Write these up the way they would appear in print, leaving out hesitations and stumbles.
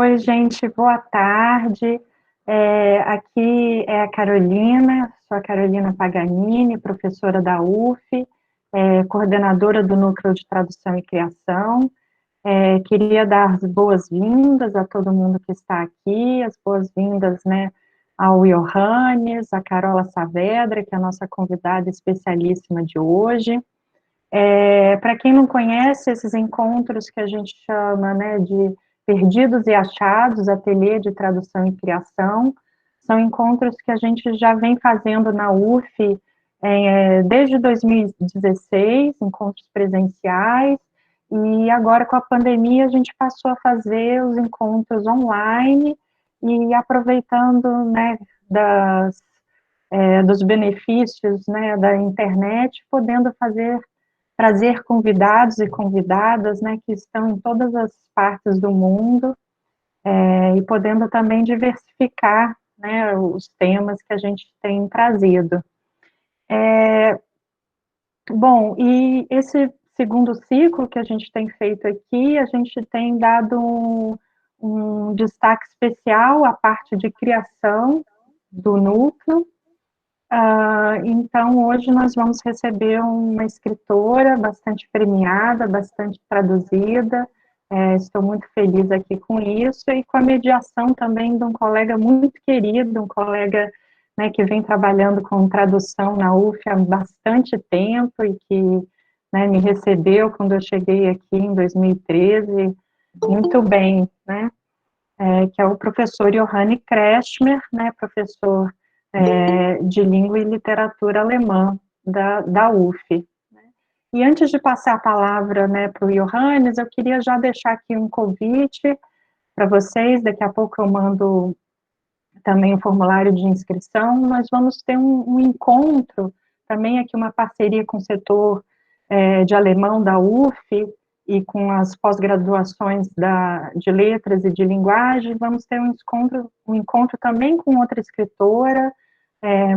Oi, gente, boa tarde. Aqui é a Carolina, sou a Carolina Paganini, professora da UF, coordenadora do Núcleo de Tradução e Criação. Queria dar as boas-vindas a todo mundo que está aqui, as boas-vindas, né, ao Johannes, a Carola Saavedra, que é a nossa convidada especialíssima de hoje. Para quem não conhece, esses encontros que a gente chama, né, de Perdidos e Achados, ateliê de tradução e criação, são encontros que a gente já vem fazendo na UF desde 2016, encontros presenciais, e agora com a pandemia a gente passou a fazer os encontros online e aproveitando, né, dos benefícios, né, da internet, podendo trazer convidados e convidadas, né, que estão em todas as partes do mundo, e podendo também diversificar, né, os temas que a gente tem trazido. Bom, e esse segundo ciclo que a gente tem feito aqui, a gente tem dado um destaque especial à parte de criação do núcleo. Então, hoje nós vamos receber uma escritora bastante premiada, bastante traduzida. Estou muito feliz aqui com isso e com a mediação também de um colega muito querido, um colega, né, que vem trabalhando com tradução na UF há bastante tempo e que, né, me recebeu quando eu cheguei aqui em 2013 muito bem, né? Que é o professor Johannes Kretschmer, né, professor de língua e literatura alemã da UF. E antes de passar a palavra, né, para o Johannes, eu queria já deixar aqui um convite para vocês, daqui a pouco eu mando também o formulário de inscrição, nós vamos ter um encontro, também aqui uma parceria com o setor de alemão da UF, e com as pós-graduações de letras e de linguagem, vamos ter um encontro também com outra escritora,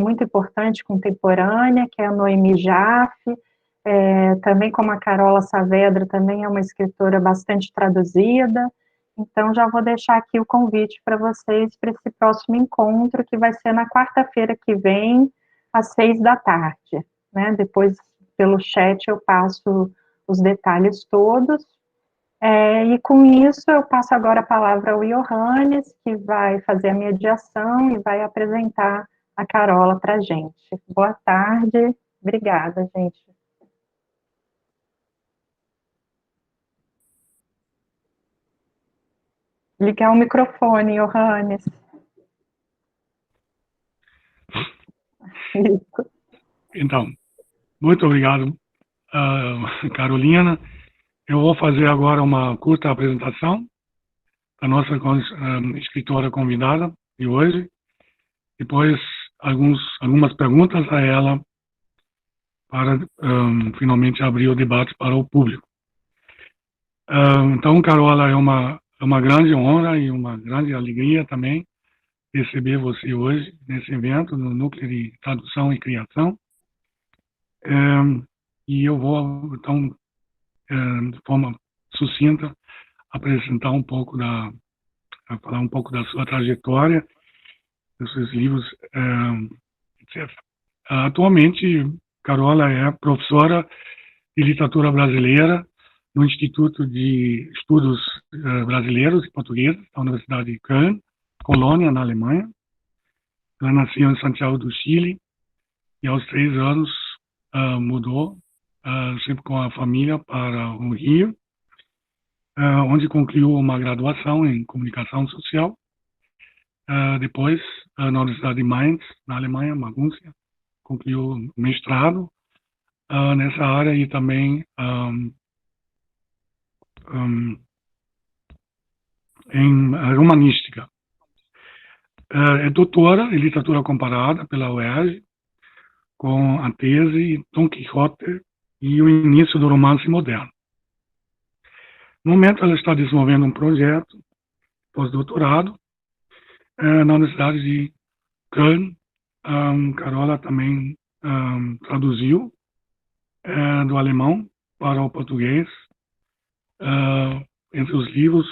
muito importante, contemporânea, que é a Noemi Jaffe, também como a Carola Saavedra, também é uma escritora bastante traduzida. Então, já vou deixar aqui o convite para vocês para esse próximo encontro, que vai ser na quarta-feira que vem, às 18h, né? Depois, pelo chat, eu passo os detalhes todos. E com isso, eu passo agora a palavra ao Johannes, que vai fazer a mediação e vai apresentar a Carola para a gente. Boa tarde, obrigada, gente. Ligar o microfone, Johannes. Isso. Então, muito obrigado, Carolina. Eu vou fazer agora uma curta apresentação da nossa escritora convidada de hoje. Depois, algumas perguntas a ela para finalmente abrir o debate para o público. Então, Carola, é uma grande honra e uma grande alegria também receber você hoje nesse evento no Núcleo de Tradução e Criação. E eu vou, então, de forma sucinta, apresentar falar um pouco da sua trajetória, dos seus livros, etc. Atualmente, Carola é professora de literatura brasileira no Instituto de Estudos Brasileiros e Portugueses da Universidade de Köln, Colônia, na Alemanha. Ela nasceu em Santiago do Chile e aos 3 anos mudou, sempre com a família, para o Rio, onde concluiu uma graduação em comunicação social. Depois, na Universidade de Mainz, na Alemanha, Magúncia, concluiu um mestrado nessa área e também em romanística. É doutora em literatura comparada pela UERJ, com a tese Dom Quixote e o início do romance moderno. No momento, ela está desenvolvendo um projeto pós-doutorado na Universidade de Köln. Carola também traduziu do alemão para o português entre os livros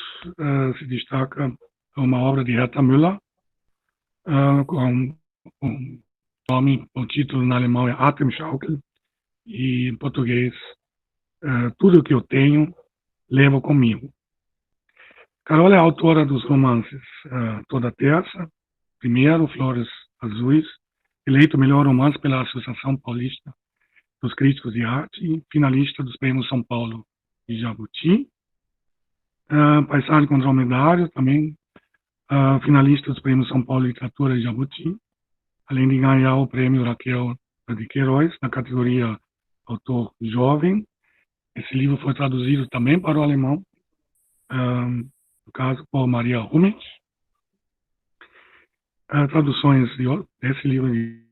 se destaca uma obra de Herta Müller, com o título em alemão é Atemschaukel, e em português, Tudo o que eu tenho, levo comigo. Carol é autora dos romances Toda Terça, primeiro, Flores Azuis, eleito melhor romance pela Associação Paulista dos Críticos de Arte e finalista dos Prêmios São Paulo de Jabuti. Paisagem com Dromedário, também finalista dos Prêmios São Paulo de Literatura de Jabuti, além de ganhar o Prêmio Raquel de Queiroz na categoria Autor Jovem. Esse livro foi traduzido também para o alemão, no caso, por Maria Hummels. Traduções desse livro de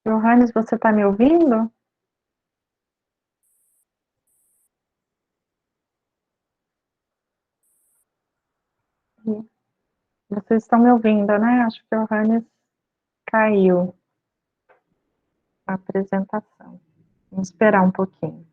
Johannes, você está me ouvindo? Vocês estão me ouvindo, né? Acho que o Johannes caiu a apresentação. Vamos esperar um pouquinho.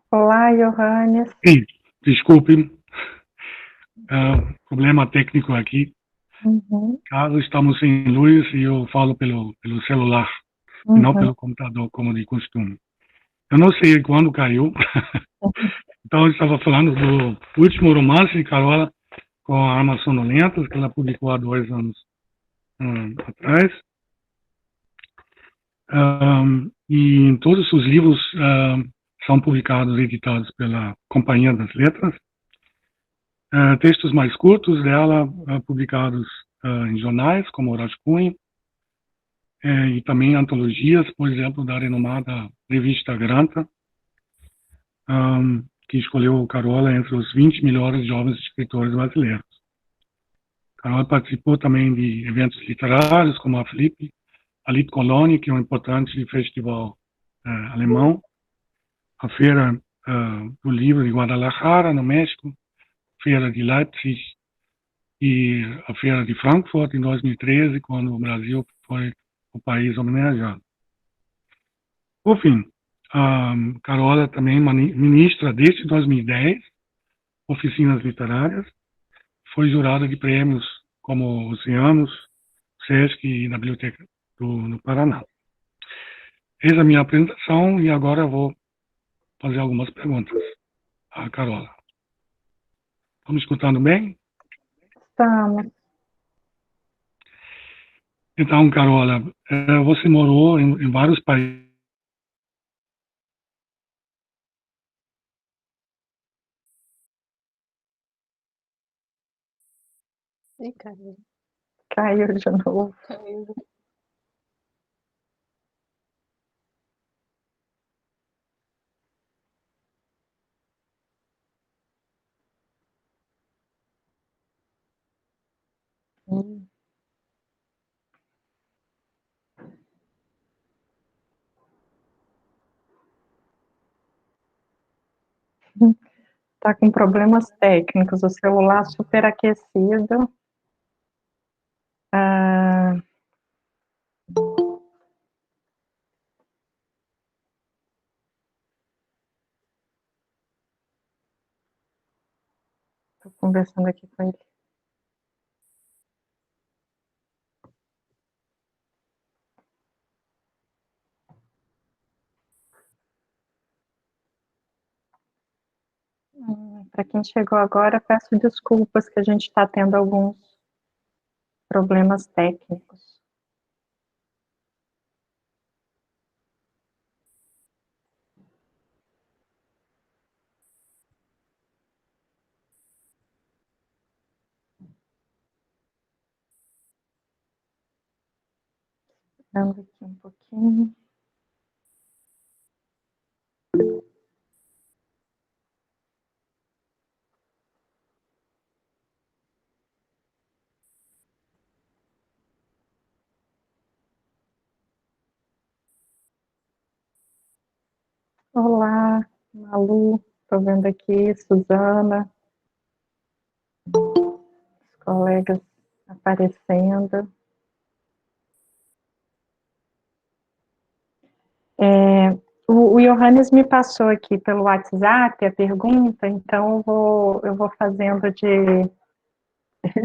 Olá, Johannes. Sim, desculpe, problema técnico aqui. Caso estamos sem luz e eu falo pelo celular, e não pelo computador, como de costume. Eu não sei quando caiu. Então, eu estava falando do último romance de Carola com a Armas Sonolentas, que ela publicou há 2 anos atrás. E todos os livros são publicados, editados pela Companhia das Letras. Textos mais curtos dela, publicados em jornais, como Horácio Cunha, e também antologias, por exemplo, da renomada revista Granta, que escolheu Carola entre os 20 melhores jovens escritores brasileiros. Carola participou também de eventos literários, como a Flip, a Lit Cologne, que é um importante festival alemão, a Feira do Livro de Guadalajara, no México, Feira de Leipzig e a Feira de Frankfurt, em 2013, quando o Brasil foi o país homenageado. Por fim, a Carola também ministra desde 2010 oficinas literárias, foi jurada de prêmios como Oceanos, Sesc e na Biblioteca do Paraná. Eis a minha apresentação e agora eu vou fazer algumas perguntas à Carola. Estão me escutando bem? Estamos. Então, Carola, você morou em vários países. Ih, caiu. Caiu de novo. Caiu. Está com problemas técnicos, o celular superaquecido. Estou conversando aqui com ele. Para quem chegou agora, peço desculpas que a gente está tendo alguns problemas técnicos. Esperando aqui um pouquinho. Olá, Malu, estou vendo aqui, Suzana, os colegas aparecendo. O Johannes me passou aqui pelo WhatsApp a pergunta, então eu vou fazendo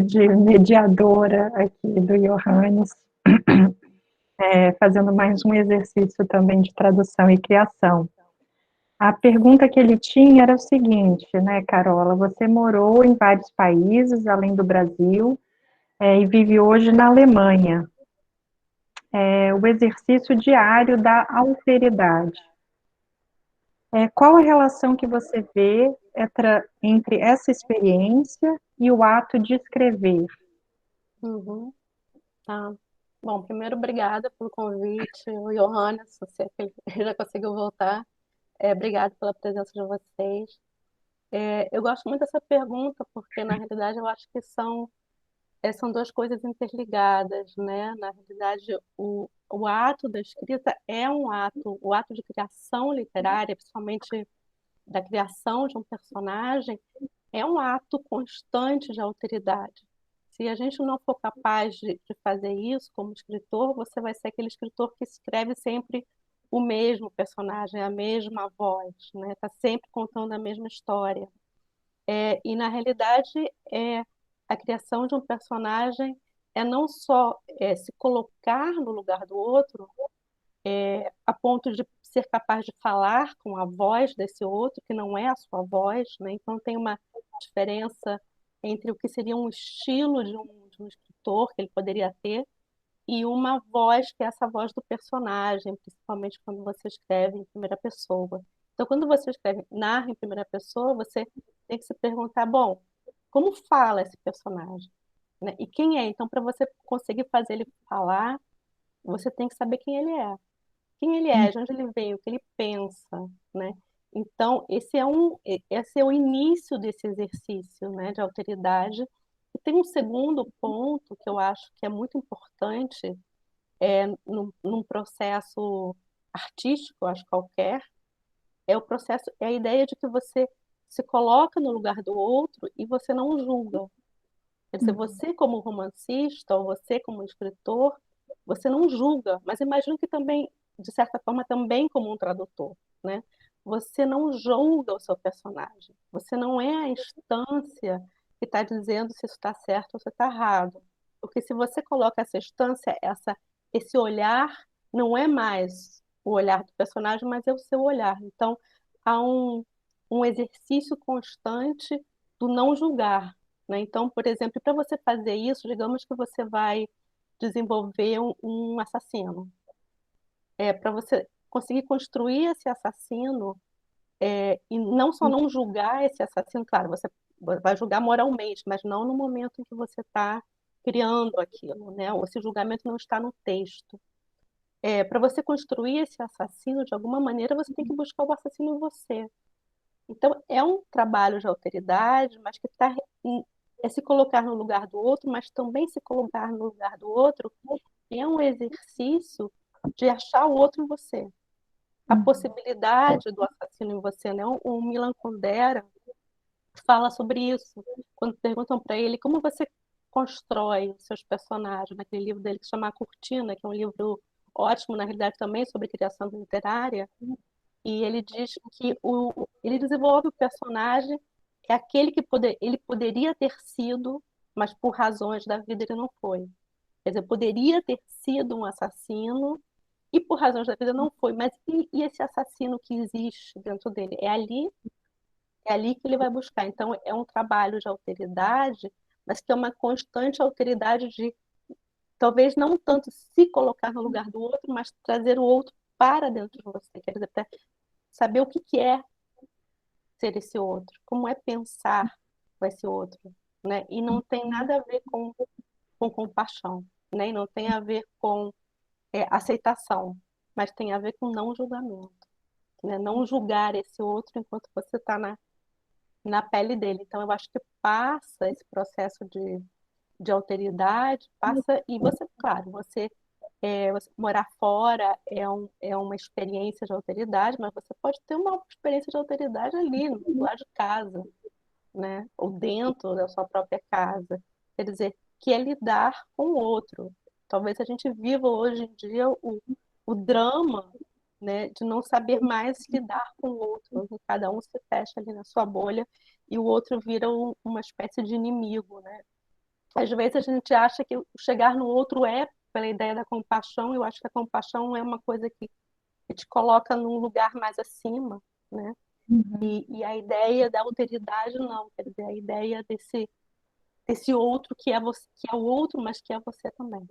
de mediadora aqui do Johannes, fazendo mais um exercício também de tradução e criação. A pergunta que ele tinha era o seguinte, né, Carola, você morou em vários países, além do Brasil, e vive hoje na Alemanha. O exercício diário da alteridade. Qual a relação que você vê entre essa experiência e o ato de escrever? Uhum, tá. Bom, primeiro, obrigada pelo convite, o Johannes, você que já conseguiu voltar. Obrigada pela presença de vocês. Eu gosto muito dessa pergunta, porque, na realidade, eu acho que são duas coisas interligadas, né? Na realidade, o ato da escrita é um ato, o ato de criação literária, principalmente da criação de um personagem, é um ato constante de alteridade. Se a gente não for capaz de fazer isso como escritor, você vai ser aquele escritor que escreve sempre o mesmo personagem, a mesma voz, né? Está sempre contando a mesma história. E, na realidade, a criação de um personagem é não só se colocar no lugar do outro, a ponto de ser capaz de falar com a voz desse outro, que não é a sua voz, né? Então tem uma diferença entre o que seria um estilo de um escritor que ele poderia ter e uma voz que é essa voz do personagem, principalmente quando você escreve em primeira pessoa. Então, quando você escreve, narra em primeira pessoa, você tem que se perguntar, bom, como fala esse personagem, né? E quem é? Então, para você conseguir fazer ele falar, você tem que saber quem ele é, de onde ele veio, o que ele pensa, né? Então, esse é o início desse exercício, né, de alteridade. E tem um segundo ponto que eu acho que é muito importante num processo artístico, eu acho qualquer, é a ideia de que você se coloca no lugar do outro e você não julga. Quer dizer, você como romancista ou você como escritor, você não julga, mas imagino que também, de certa forma, também como um tradutor, né? Você não julga o seu personagem. Você não é a instância que está dizendo se isso está certo ou se está errado. Porque se você coloca essa instância, esse olhar não é mais o olhar do personagem, mas é o seu olhar. Então, há um exercício constante do não julgar, né? Então, por exemplo, para você fazer isso, digamos que você vai desenvolver um assassino. Para você conseguir construir esse assassino, e não só não julgar esse assassino, claro, você vai julgar moralmente, mas não no momento em que você está criando aquilo, né? Ou esse julgamento não está no texto. Para você construir esse assassino, de alguma maneira, você tem que buscar o assassino em você. Então, é um trabalho de alteridade, mas que é se colocar no lugar do outro, mas também se colocar no lugar do outro é um exercício de achar o outro em você. A possibilidade do assassino em você, né? O Milan Kundera fala sobre isso, quando perguntam para ele como você constrói os seus personagens, naquele livro dele que se chama A Cortina, que é um livro ótimo, na realidade, também sobre criação literária. E ele diz que ele desenvolve o personagem é aquele que ele poderia ter sido, mas por razões da vida ele não foi. Quer dizer, poderia ter sido um assassino e por razões da vida não foi. Mas e esse assassino que existe dentro dele? É ali que ele vai buscar. Então, é um trabalho de alteridade, mas que é uma constante alteridade de talvez não tanto se colocar no lugar do outro, mas trazer o outro para dentro de você, quer dizer, para saber o que que é ser esse outro, como é pensar com esse outro, né? E não tem nada a ver com compaixão, né? E não tem a ver com aceitação, mas tem a ver com não julgamento, né? Não julgar esse outro enquanto você está na pele dele. Então, eu acho que passa esse processo de alteridade, passa, e você, claro, você morar fora é uma experiência de alteridade, mas você pode ter uma experiência de alteridade ali, no lado de casa, né? Ou dentro da sua própria casa. Quer dizer, que é lidar com o outro. Talvez a gente viva hoje em dia o drama, né, de não saber mais lidar com o outro. Cada um se fecha ali na sua bolha e o outro vira uma espécie de inimigo, né? Às vezes a gente acha que chegar no outro é pela ideia da compaixão. Eu acho que a compaixão é uma coisa que te coloca num lugar mais acima, né? Uhum. E a ideia da alteridade não, quer dizer, a ideia desse outro que é você, que é o outro, mas que é você também.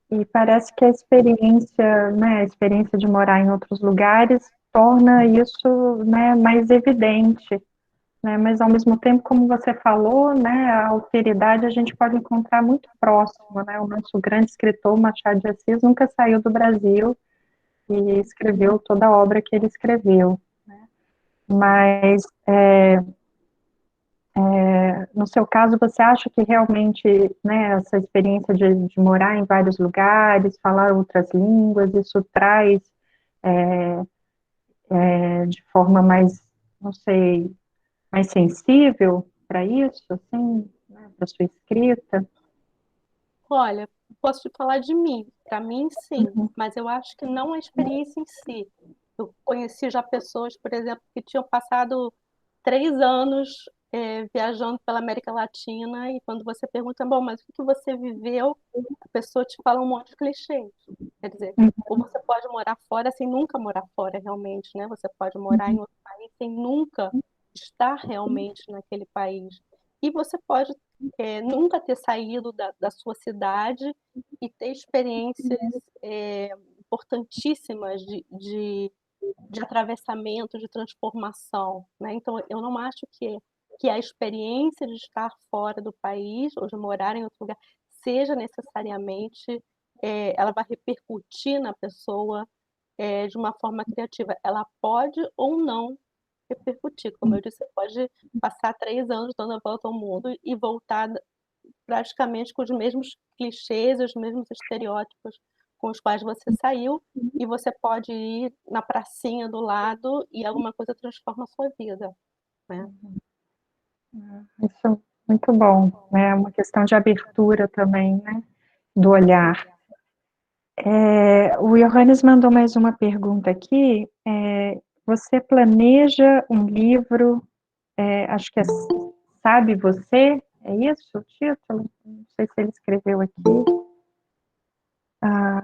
E parece que a experiência, né, a experiência de morar em outros lugares torna isso, né, mais evidente, né, mas ao mesmo tempo, como você falou, né, a alteridade a gente pode encontrar muito próximo, né, o nosso grande escritor Machado de Assis nunca saiu do Brasil e escreveu toda a obra que ele escreveu, mas no seu caso, você acha que realmente, né, essa experiência de morar em vários lugares, falar outras línguas, isso traz de forma mais, não sei, mais sensível para isso, assim, né, para sua escrita? Olha, posso te falar de mim. Para mim, sim, Uhum, mas eu acho que não a experiência em si. Eu conheci já pessoas, por exemplo, que tinham passado 3 anos viajando pela América Latina e quando você pergunta, bom, mas o que que você viveu? A pessoa te fala um monte de clichês. Quer dizer, ou você pode morar fora sem nunca morar fora realmente, né? Você pode morar em uhum, outro país sem nunca estar realmente naquele país. E você pode nunca ter saído da sua cidade e ter experiências importantíssimas de atravessamento, de transformação, né? Então, eu não acho que a experiência de estar fora do país ou de morar em outro lugar seja necessariamente, ela vai repercutir na pessoa de uma forma criativa. Ela pode ou não repercutir. Como eu disse, você pode passar 3 anos dando a volta ao mundo e voltar praticamente com os mesmos clichês, os mesmos estereótipos com os quais você saiu, e você pode ir na pracinha do lado e alguma coisa transforma a sua vida, né? isso é muito bom, né, é uma questão de abertura também, né, do olhar. O Johannes mandou mais uma pergunta aqui. Você planeja um livro, acho que é Sabe Você? É isso o título? Não sei se ele escreveu aqui. Ah,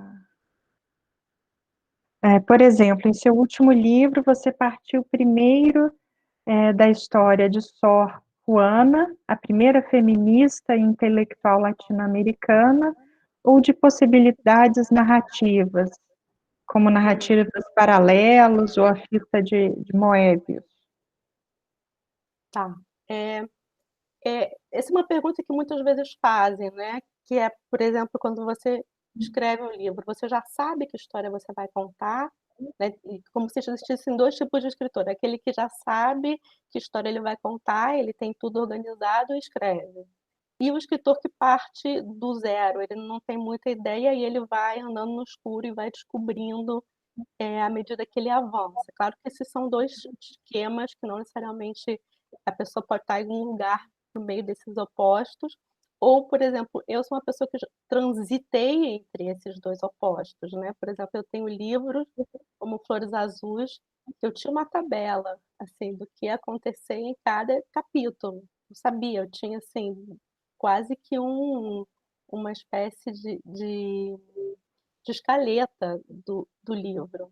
por exemplo, em seu último livro, você partiu primeiro da história de Sor Juana, a primeira feminista e intelectual latino-americana, ou de possibilidades narrativas, como Uhum. narrativas paralelos ou a fita de Moebius. Tá. É, essa é uma pergunta que muitas vezes fazem, né? Que é, por exemplo, quando você escreve um livro, você já sabe que história você vai contar, né? E como se existissem dois tipos de escritor: aquele que já sabe que história ele vai contar, ele tem tudo organizado e escreve. E o escritor que parte do zero, ele não tem muita ideia e ele vai andando no escuro e vai descobrindo à medida que ele avança. Claro que esses são dois esquemas que não necessariamente a pessoa pode estar em algum lugar no meio desses opostos. Ou, por exemplo, eu sou uma pessoa que já transitei entre esses dois opostos, né? Por exemplo, eu tenho livros como Flores Azuis, que eu tinha uma tabela, assim, do que ia acontecer em cada capítulo. Eu sabia, eu tinha, assim, quase que uma espécie de escaleta do livro.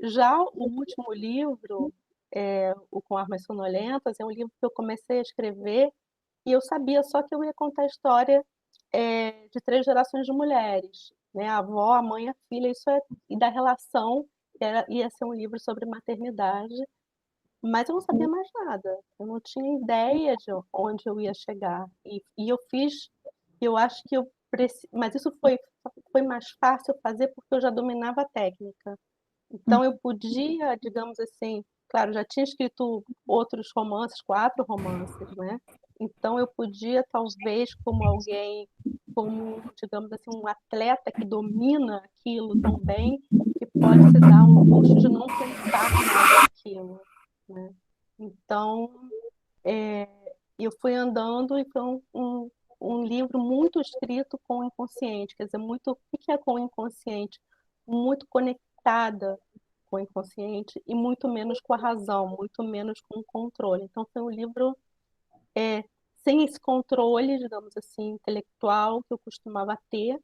Já o último livro, o Com Armas Sonolentas, é um livro que eu comecei a escrever e eu sabia só que eu ia contar a história de 3 gerações de mulheres, né? A avó, a mãe, a filha, e da relação, ia ser um livro sobre maternidade, mas eu não sabia mais nada, eu não tinha ideia de onde eu ia chegar, e eu fiz, eu acho que mas isso foi mais fácil fazer porque eu já dominava a técnica. Então eu podia, digamos assim, claro, já tinha escrito outros romances, 4 romances, né? Então eu podia, talvez, como alguém, como, digamos assim, um atleta que domina aquilo tão bem, que pode se dar o luxo de não pensar mais naquilo, né? Então, é, eu fui andando e foi um livro muito escrito com o inconsciente, quer dizer, muito, o que é com o inconsciente? Muito conectada com o inconsciente e muito menos com a razão, muito menos com o controle. Então, foi um livro sem esse controle, digamos assim, intelectual que eu costumava ter,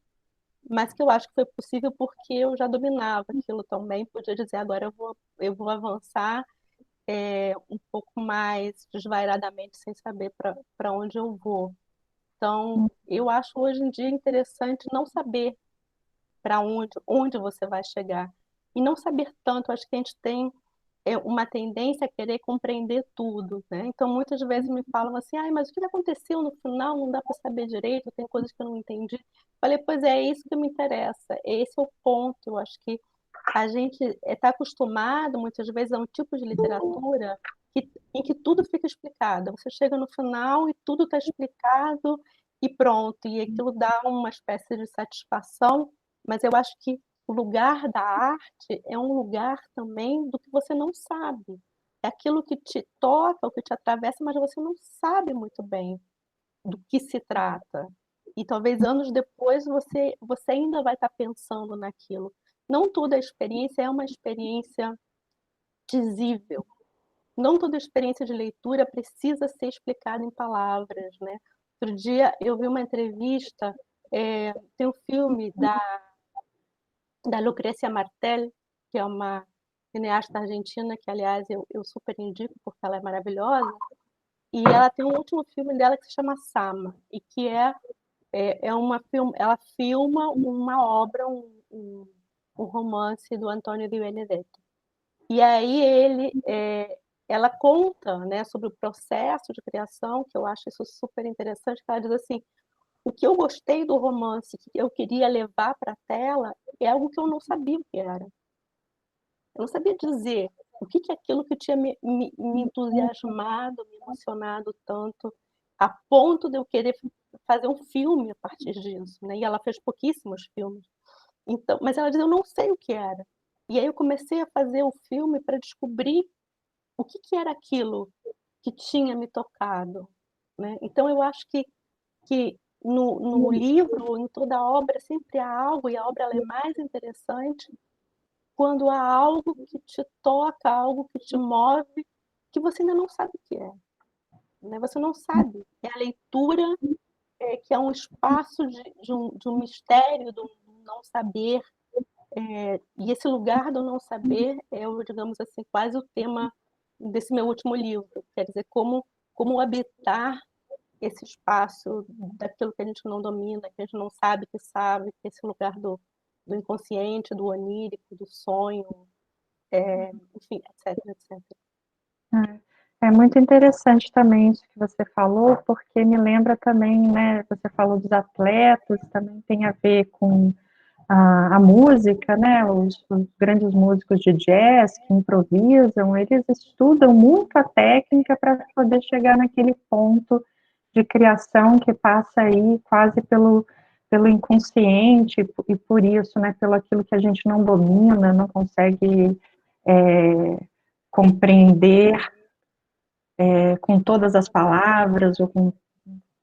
mas que eu acho que foi possível porque eu já dominava aquilo também, podia dizer, agora eu vou avançar um pouco mais desvairadamente, sem saber para onde eu vou. Então, eu acho hoje em dia interessante não saber para onde você vai chegar. E não saber tanto, acho que a gente tem uma tendência a querer compreender tudo, né? Então, muitas vezes me falam assim, ai, mas o que aconteceu no final não dá para saber direito, tem coisas que eu não entendi. Falei, pois é isso que me interessa, esse é o ponto. Eu acho que a gente está acostumado, muitas vezes, a um tipo de literatura em que tudo fica explicado. Você chega no final e tudo está explicado e pronto, e aquilo dá uma espécie de satisfação, mas eu acho que o lugar da arte é um lugar também do que você não sabe. É aquilo que te toca, o que te atravessa, mas você não sabe muito bem do que se trata. E talvez anos depois você ainda vai estar pensando naquilo. Não toda experiência é uma experiência dizível. Não toda experiência de leitura precisa ser explicada em palavras, né? Outro dia eu vi uma entrevista, tem um filme da Lucrecia Martel, que é uma cineasta argentina, que, aliás, eu super indico porque ela é maravilhosa, e ela tem um último filme dela que se chama Sama, e que ela filma uma obra, um romance do Antônio de Benedetto. E aí ela conta, né, sobre o processo de criação, que eu acho isso super interessante, que ela diz assim, o que eu gostei do romance, que eu queria levar para a tela, é algo que eu não sabia o que era. Eu não sabia dizer o que é aquilo que tinha me entusiasmado, me emocionado tanto, a ponto de eu querer fazer um filme a partir disso, né? E ela fez pouquíssimos filmes. Então, mas ela diz, eu não sei o que era. E aí eu comecei a fazer o filme para descobrir o que era aquilo que tinha me tocado, né? Então eu acho que no livro, em toda a obra, sempre há algo, e a obra ela é mais interessante quando há algo que te toca, algo que te move, que você ainda não sabe o que é, né? Você não sabe. É a leitura, que é um espaço de um mistério, do não saber, e esse lugar do não saber digamos assim, quase o tema desse meu último livro. Quer dizer, como habitar esse espaço daquilo que a gente não domina, que a gente não sabe, que é esse lugar do inconsciente, do onírico, do sonho, enfim, etc, etc. É muito interessante também isso que você falou, porque me lembra também, né, você falou dos atletas, também tem a ver com a música, né, os grandes músicos de jazz que improvisam, eles estudam muito a técnica para poder chegar naquele ponto de criação que passa aí quase pelo inconsciente, e por isso, né, pelo aquilo que a gente não domina, não consegue compreender com todas as palavras ou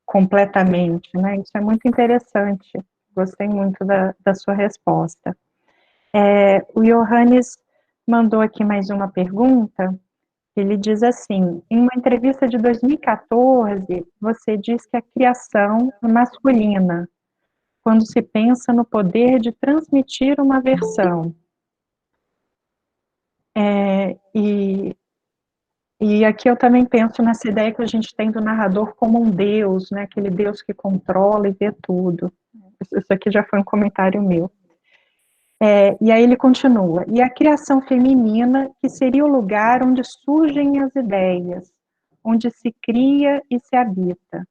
completamente, né? Isso é muito interessante. Gostei muito da sua resposta. O Johannes mandou aqui mais uma pergunta. Ele diz assim: em uma entrevista de 2014, você diz que a criação é masculina, quando se pensa no poder de transmitir uma versão. E E aqui eu também penso nessa ideia que a gente tem do narrador como um deus, né? Aquele deus que controla e vê tudo. Isso aqui já foi um comentário meu. E aí ele continua. E a criação feminina, que seria o lugar onde surgem as ideias, onde se cria e se habita.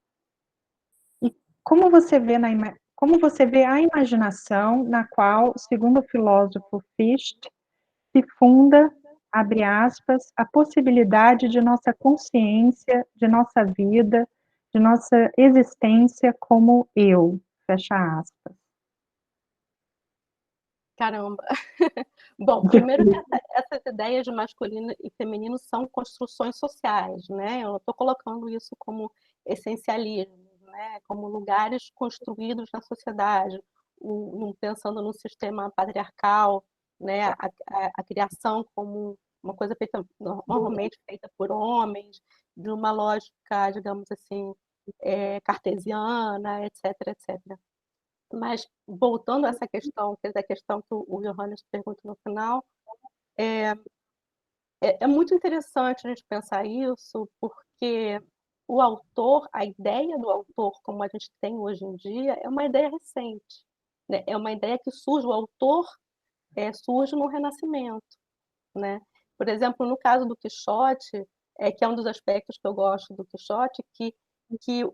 E como você vê a imaginação na qual, segundo o filósofo Fichte, se funda, abre aspas, a possibilidade de nossa consciência, de nossa vida, de nossa existência como eu, fecha aspas. Caramba. Bom, primeiro que essas ideias de masculino e feminino são construções sociais, né? Eu não estou colocando isso como essencialismo, né? Como lugares construídos na sociedade, pensando no sistema patriarcal, né? A criação como uma coisa feita normalmente feita por homens, de uma lógica, digamos assim, cartesiana, etc, etc. Mas, voltando a essa questão, que é a questão que o Johannes pergunta no final, é muito interessante a gente pensar isso, porque o autor, a ideia do autor, como a gente tem hoje em dia, é uma ideia recente. Né? É uma ideia que surge, o autor surge no Renascimento. Né? Por exemplo, no caso do Quixote, que é um dos aspectos que eu gosto do Quixote, que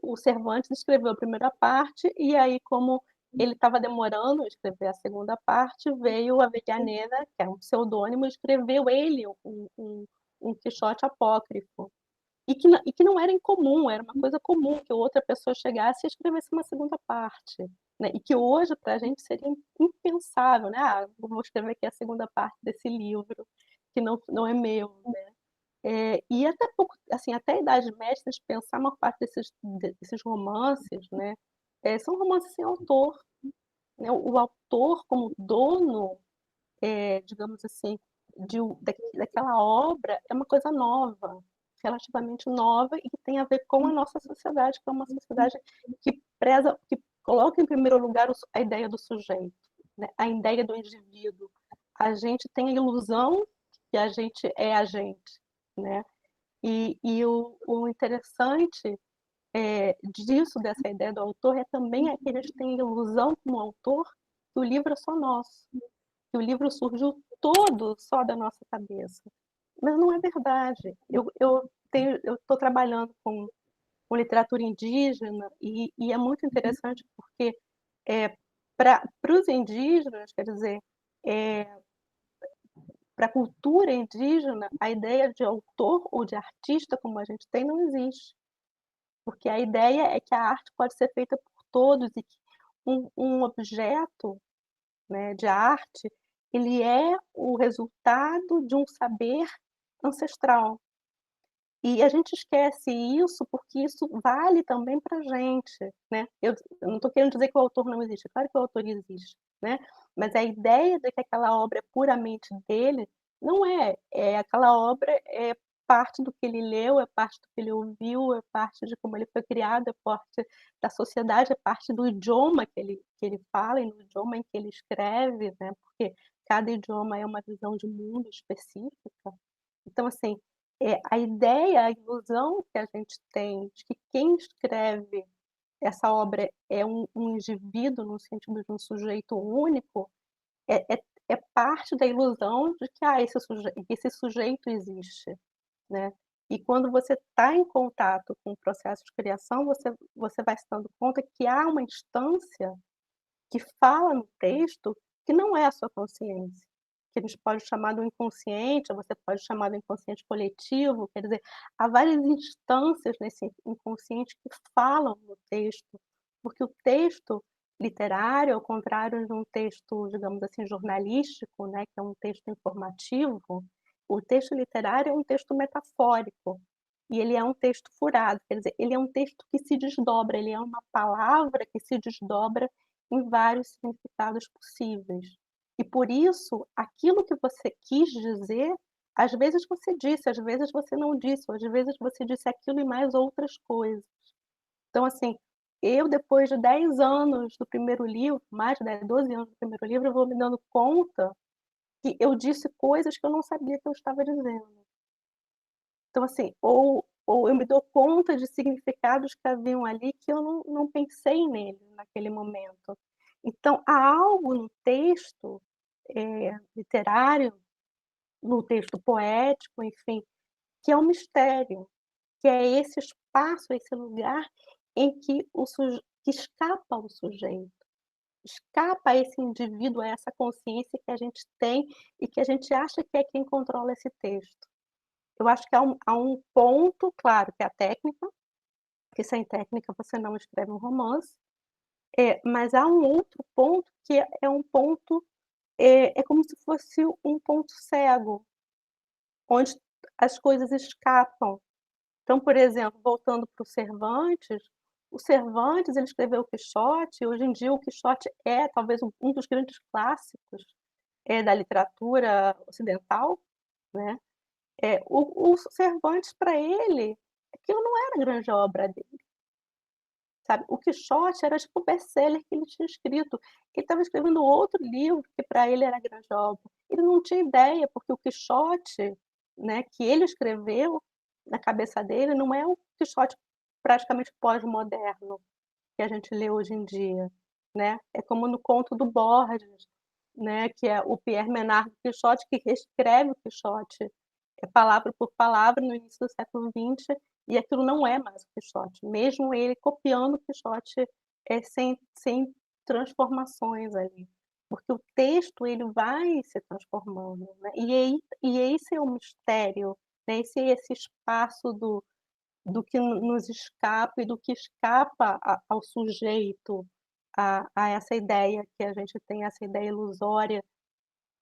o Cervantes escreveu a primeira parte e aí, como ele estava demorando a escrever a segunda parte, veio a Avellaneda, que é um pseudônimo, e escreveu ele um Quixote apócrifo. E que não era incomum, era uma coisa comum que outra pessoa chegasse e escrevesse uma segunda parte. Né? E que hoje, para a gente, seria impensável. Né? Vou escrever aqui a segunda parte desse livro, que não é meu. Né? E até pouco, assim, até a Idade Média, se a gente pensar, uma parte desses romances, né, são romances sem autor. Né? O autor, como dono, digamos assim, daquela obra, é uma coisa nova, relativamente nova e que tem a ver com a nossa sociedade, que é uma sociedade que preza, que coloca em primeiro lugar a ideia do sujeito, né? A ideia do indivíduo. A gente tem a ilusão que a gente é a gente, né? E o interessante disso, dessa ideia do autor, é também que a gente tem a ilusão como autor que o livro é só nosso, que o livro surgiu todo só da nossa cabeça. Mas não é verdade. Eu estou trabalhando com literatura indígena e é muito interessante porque para os indígenas, quer dizer, para a cultura indígena, a ideia de autor ou de artista como a gente tem não existe. Porque a ideia é que a arte pode ser feita por todos e que um objeto, né, de arte, ele é o resultado de um saber ancestral. E a gente esquece isso porque isso vale também para a gente. Né? Eu não estou querendo dizer que o autor não existe, claro que o autor existe, né? Mas a ideia de que aquela obra é puramente dele, não é. Aquela obra é parte do que ele leu, é parte do que ele ouviu, é parte de como ele foi criado, é parte da sociedade, é parte do idioma que ele fala e no idioma em que ele escreve, né? Porque cada idioma é uma visão de mundo específica. Então, assim, a ideia, a ilusão que a gente tem de que quem escreve essa obra é um indivíduo, no sentido de um sujeito único, é parte da ilusão de que esse sujeito existe. Né? E quando você está em contato com o processo de criação, você vai se dando conta que há uma instância que fala no texto que não é a sua consciência, que a gente pode chamar do inconsciente, ou você pode chamar do inconsciente coletivo, quer dizer, há várias instâncias nesse inconsciente que falam no texto, porque o texto literário, ao contrário de um texto, digamos assim, jornalístico, né, que é um texto informativo, o texto literário é um texto metafórico, e ele é um texto furado, quer dizer, ele é um texto que se desdobra, ele é uma palavra que se desdobra em vários significados possíveis. E por isso, aquilo que você quis dizer, às vezes você disse, às vezes você não disse, às vezes você disse aquilo e mais outras coisas. Então, assim, eu, depois de 10 anos do primeiro livro, mais de 10, 12 anos do primeiro livro, eu vou me dando conta que eu disse coisas que eu não sabia que eu estava dizendo. Então, assim, ou eu me dou conta de significados que haviam ali que eu não pensei nele naquele momento. Então, há algo no texto, literário, no texto poético, enfim, que é um mistério, que é esse espaço, esse lugar em que que escapa ao sujeito, escapa a esse indivíduo, a essa consciência que a gente tem e que a gente acha que é quem controla esse texto. Eu acho que há um ponto, claro, que é a técnica, que sem técnica você não escreve um romance, mas há um outro ponto que é um ponto, é como se fosse um ponto cego, onde as coisas escapam. Então, por exemplo, voltando para o Cervantes ele escreveu o Quixote, e hoje em dia o Quixote é talvez um dos grandes clássicos da literatura ocidental, né? O Cervantes, para ele, aquilo não era a grande obra dele, sabe? O Quixote era tipo o best-seller que ele tinha escrito. Ele estava escrevendo outro livro que para ele era a grande obra. Ele não tinha ideia, porque o Quixote, né, que ele escreveu na cabeça dele, não é o Quixote praticamente pós-moderno que a gente lê hoje em dia, né? É como no conto do Borges, né, que é o Pierre Menard do Quixote, que reescreve o Quixote palavra por palavra no início do século XX, e aquilo não é mais o Quixote, mesmo ele copiando o Quixote sem transformações ali, porque o texto ele vai se transformando, né? E esse é o mistério, né? Esse espaço do que nos escapa e do que escapa ao sujeito, a essa ideia que a gente tem, essa ideia ilusória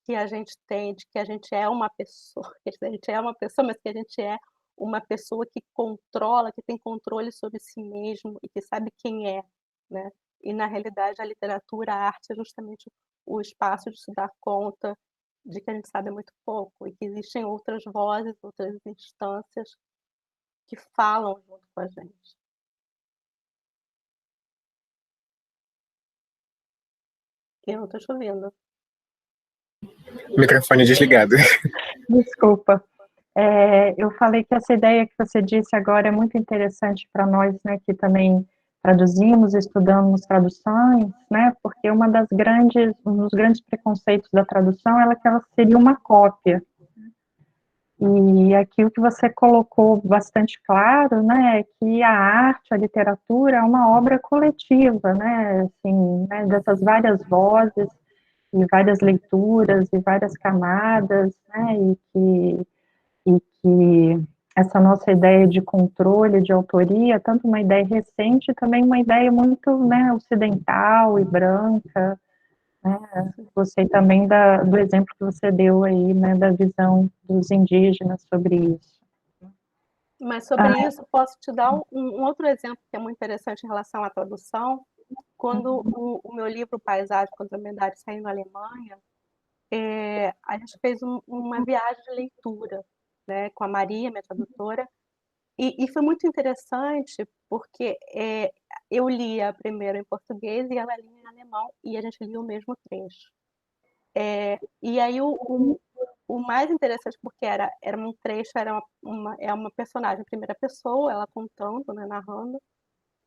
que a gente tem de que a gente é uma pessoa, que a gente é uma pessoa, mas que a gente é uma pessoa que controla, que tem controle sobre si mesmo e que sabe quem é, né? E na realidade a literatura, a arte é justamente o espaço de se dar conta de que a gente sabe muito pouco e que existem outras vozes, outras instâncias que falam junto com a gente. Eu não estou te ouvindo. Microfone desligado. Desculpa. Eu falei que essa ideia que você disse agora é muito interessante para nós, né, que também traduzimos, estudamos traduções, né, porque um dos grandes preconceitos da tradução é que ela seria uma cópia. E aqui o que você colocou bastante claro, né, é que a arte, a literatura é uma obra coletiva, né, assim, né, dessas várias vozes e várias leituras e várias camadas, né, e que essa nossa ideia de controle, de autoria, tanto uma ideia recente, também uma ideia muito, né, ocidental e branca, né, gostei também do exemplo que você deu aí, né, da visão dos indígenas sobre isso. Mas sobre isso, posso te dar um outro exemplo que é muito interessante em relação à tradução. Quando o meu livro Paisagem contra a Humanidade saiu na Alemanha, a gente fez uma viagem de leitura, né, com a Maria, minha tradutora, e foi muito interessante porque eu lia primeiro em português e ela lia em alemão, e a gente lia o mesmo trecho. E aí o mais interessante, porque era um trecho, é uma personagem em primeira pessoa, ela contando, né, narrando.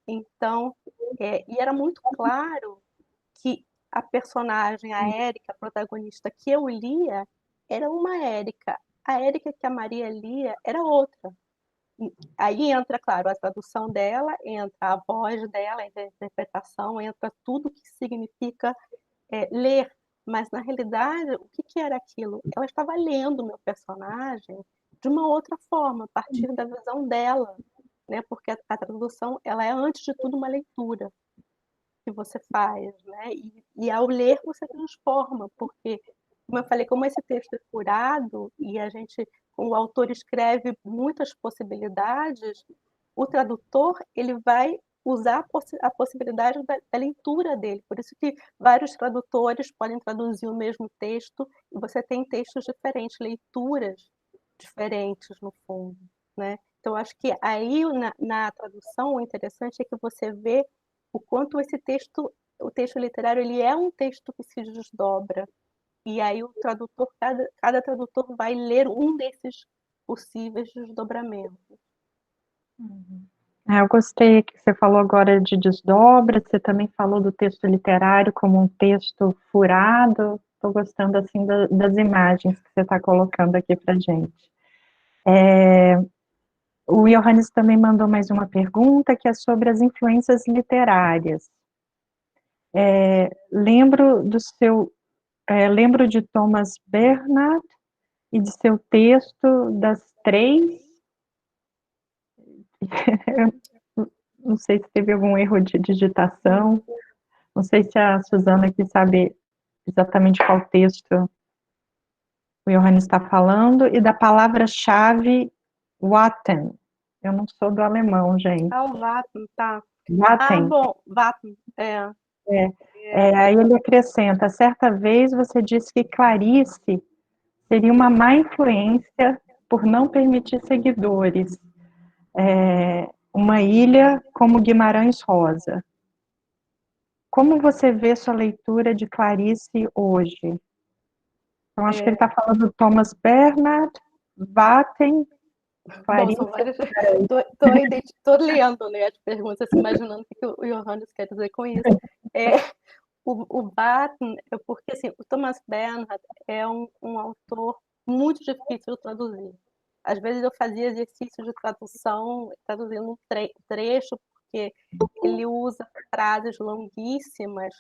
Então, e era muito claro que a personagem, a Érica, a protagonista que eu lia, era uma Érica. A Érica que a Maria lia era outra. Aí entra, claro, a tradução dela, entra a voz dela, entra a interpretação, entra tudo que significa ler. Mas, na realidade, o que era aquilo? Ela estava lendo o meu personagem de uma outra forma, a partir da visão dela, né? Porque a tradução, ela é, antes de tudo, uma leitura que você faz, né? E ao ler você transforma, porque, como eu falei, como esse texto é curado e o autor escreve muitas possibilidades, o tradutor ele vai usar a possibilidade da leitura dele. Por isso que vários tradutores podem traduzir o mesmo texto e você tem textos diferentes, leituras diferentes no fundo, né? Então acho que aí na tradução o interessante é que você vê o quanto o texto literário, ele é um texto que se desdobra. E aí o tradutor, cada tradutor vai ler um desses possíveis desdobramentos. Eu gostei que você falou agora de desdobra, você também falou do texto literário como um texto furado. Estou gostando assim das imagens que você está colocando aqui para gente. O Johannes também mandou mais uma pergunta que é sobre as influências literárias. Lembro de Thomas Bernhard e de seu texto das três. Não sei se teve algum erro de digitação. Não sei se a Suzana aqui sabe exatamente qual texto o Johannes está falando, e da palavra-chave Watten. Eu não sou do alemão, gente. O Watten, tá. Watten. Bom, Watten, Aí ele acrescenta, certa vez você disse que Clarice seria uma má influência por não permitir seguidores. Uma ilha como Guimarães Rosa. Como você vê sua leitura de Clarice hoje? Então, acho que ele está falando do Thomas Bernhard, Watten, bom, Clarice. são várias. Tô lendo, né, as perguntas, imaginando o que o Johannes quer dizer com isso. O Batten é porque assim, o Thomas Bernhard é um autor muito difícil de traduzir. Às vezes eu fazia exercício de tradução, traduzindo um trecho, porque ele usa frases longuíssimas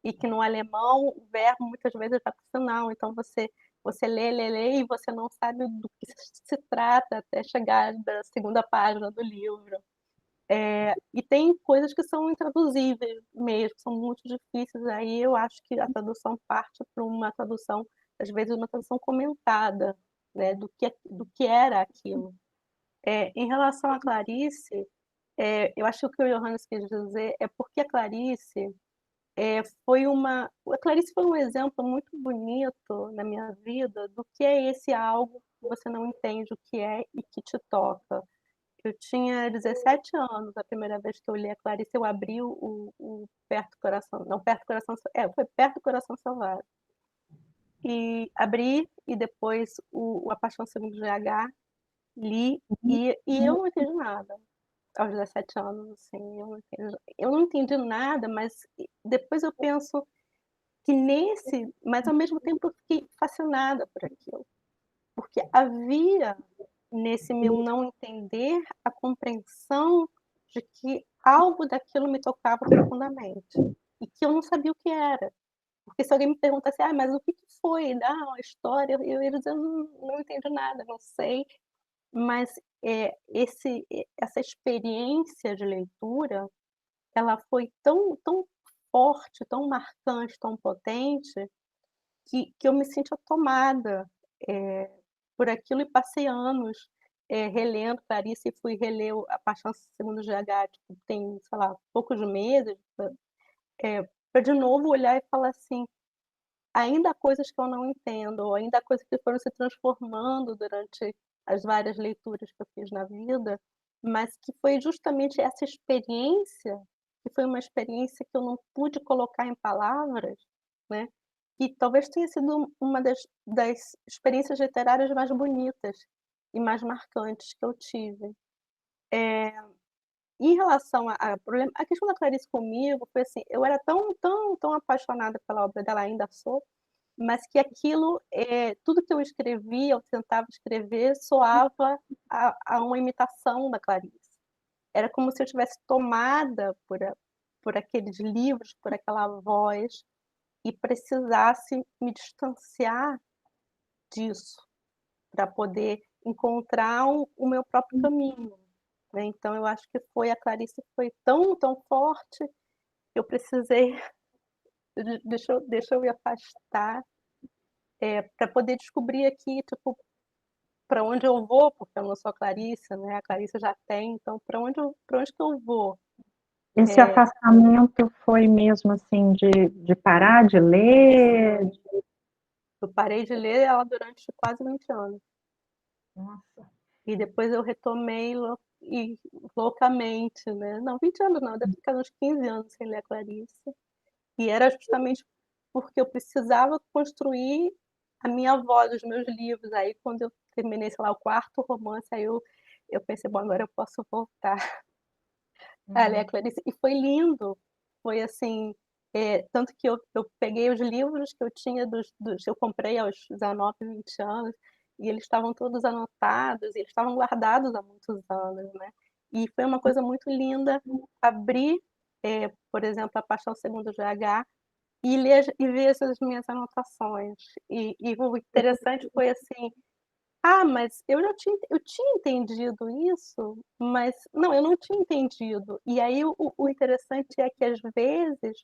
e que no alemão o verbo muitas vezes vai para o final. Então você lê e você não sabe do que se trata até chegar da segunda página do livro. E tem coisas que são intraduzíveis mesmo, são muito difíceis. Aí eu acho que a tradução parte para uma tradução, às vezes uma tradução comentada, né, do que era aquilo. Em relação a Clarice, eu acho que o que o Johannes quis dizer é porque a Clarice a Clarice foi um exemplo muito bonito na minha vida do que é esse algo que você não entende o que é e que te toca. Eu tinha 17 anos, a primeira vez que eu li a Clarice, eu abri o Perto do Coração, não, Perto do Coração, foi Perto do Coração Selvagem. E abri, e depois A Paixão Segundo GH, li, e eu não entendi nada. Aos 17 anos, assim, eu não entendi nada, mas depois eu penso que mas ao mesmo tempo eu fiquei fascinada por aquilo. Porque havia nesse meu não entender a compreensão de que algo daquilo me tocava profundamente e que eu não sabia o que era. Porque se alguém me perguntasse, mas o que foi? A história, eu ia dizer, não entendi nada, não sei. Mas essa experiência de leitura, ela foi tão forte, tão marcante, tão potente, que eu me senti tomada por aquilo e passei anos relendo Clarice e fui reler A Paixão Segundo GH, tipo, tem, sei lá, poucos meses, para de novo olhar e falar assim, ainda há coisas que eu não entendo, ou ainda há coisas que foram se transformando durante as várias leituras que eu fiz na vida, mas que foi justamente essa experiência, que foi uma experiência que eu não pude colocar em palavras, né? Que talvez tenha sido uma das experiências literárias mais bonitas e mais marcantes que eu tive. Em relação a questão da Clarice comigo foi assim, eu era tão apaixonada pela obra dela, ainda sou, mas que aquilo, tudo que eu escrevia, eu tentava escrever, soava a uma imitação da Clarice. Era como se eu tivesse tomada por aqueles livros, por aquela voz, e precisasse me distanciar disso, para poder encontrar o meu próprio caminho. Né? Então, eu acho que a Clarice foi tão forte, que eu precisei, deixa eu me afastar, para poder descobrir aqui, tipo, para onde eu vou, porque eu não sou a Clarice, né? A Clarice já tem, então para onde que eu vou? Esse afastamento foi mesmo assim de parar de ler? Eu parei de ler ela durante quase 20 anos. Nossa. E depois eu retomei loucamente, né? Não, 20 anos não, deve ficar uns 15 anos sem ler a Clarice. E era justamente porque eu precisava construir a minha voz, os meus livros. Aí, quando eu terminei, sei lá, o quarto romance, aí eu pensei, bom, agora eu posso voltar a ler a Clarice. E foi lindo, foi assim, tanto que eu peguei os livros que eu tinha eu comprei aos 19, 20 anos, e eles estavam todos anotados, e eles estavam guardados há muitos anos, né? E foi uma coisa muito linda abrir, por exemplo, A Paixão Segundo GH, e ler e ver essas minhas anotações. E o interessante foi assim, mas eu tinha entendido isso, mas não, eu não tinha entendido. E aí o interessante é que às vezes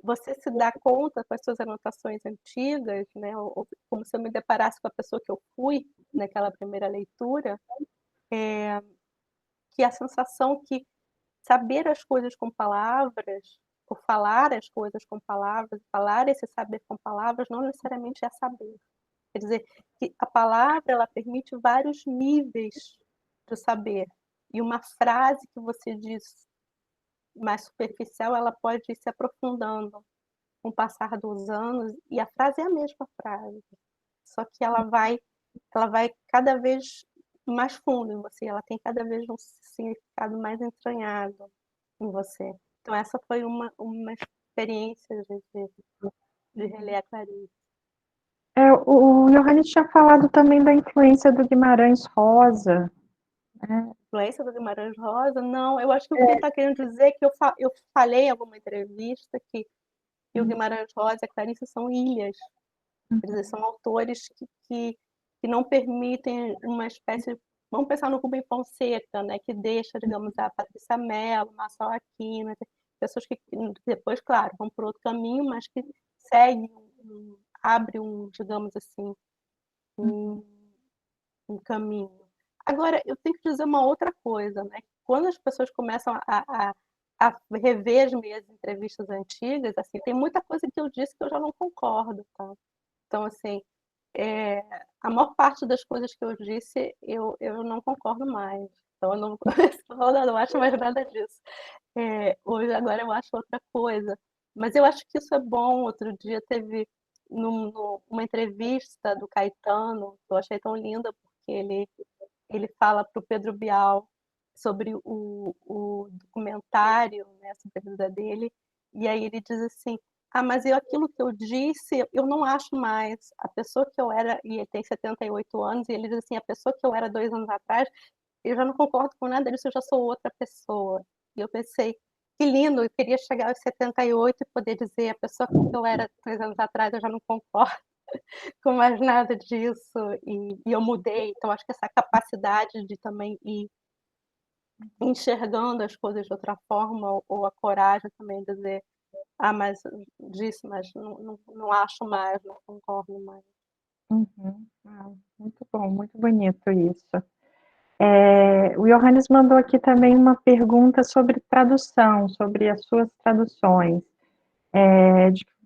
você se dá conta com as suas anotações antigas, né, ou como se eu me deparasse com a pessoa que eu fui naquela primeira leitura, que a sensação que saber as coisas com palavras, ou falar as coisas com palavras, falar esse saber com palavras, não necessariamente é saber. Quer dizer, que a palavra ela permite vários níveis de saber. E uma frase que você diz mais superficial, ela pode ir se aprofundando com o passar dos anos, e a frase é a mesma frase, só que ela vai cada vez mais fundo em você, ela tem cada vez um significado mais entranhado em você. Então essa foi uma experiência de reler a Clarice. O Johannes tinha falado também da influência do Guimarães Rosa, né? Influência do Guimarães Rosa? Não, eu acho que o que ele está querendo dizer é que eu falei em alguma entrevista que o Guimarães Rosa e a Clarice são ilhas. Quer dizer, são autores que não permitem uma espécie. Vamos pensar no Rubem Fonseca, né, que deixa, digamos, a Patrícia Mello, Marçal Aquino, pessoas que depois, claro, vão por outro caminho, mas que seguem, abre digamos assim, um caminho. Agora, eu tenho que dizer uma outra coisa, né? Quando as pessoas começam a rever as minhas entrevistas antigas, assim, tem muita coisa que eu disse que eu já não concordo, tá? Então, assim, a maior parte das coisas que eu disse, eu não concordo mais. Então, eu não, não acho mais nada disso. Hoje, agora, eu acho outra coisa. Mas eu acho que isso é bom. Outro dia teve uma entrevista do Caetano, que eu achei tão linda, porque ele fala para o Pedro Bial sobre o documentário, né, sobre a vida dele, e aí ele diz assim, mas aquilo que eu disse, eu não acho mais. A pessoa que eu era, e ele tem 78 anos, e ele diz assim, a pessoa que eu era 2 anos atrás, eu já não concordo com nada disso, eu já sou outra pessoa. E eu pensei, que lindo, eu queria chegar aos 78 e poder dizer, a pessoa que eu era 2 anos atrás, eu já não concordo com mais nada disso, e eu mudei. Então, acho que essa capacidade de também ir enxergando as coisas de outra forma, ou a coragem também de dizer, mas disse, mas não acho mais, não concordo mais. Uhum. Muito bom, muito bonito isso. O Johannes mandou aqui também uma pergunta sobre tradução, sobre as suas traduções.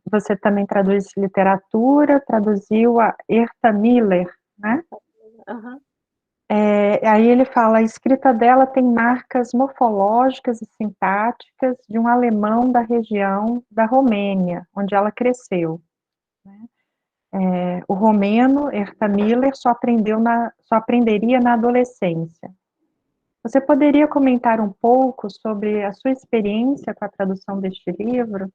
Você também traduz literatura, traduziu a Herta Miller, né? Uhum. Aí ele fala, a escrita dela tem marcas morfológicas e sintáticas de um alemão da região da Romênia, onde ela cresceu. O romeno, Herta Miller, só aprenderia na adolescência. Você poderia comentar um pouco sobre a sua experiência com a tradução deste livro?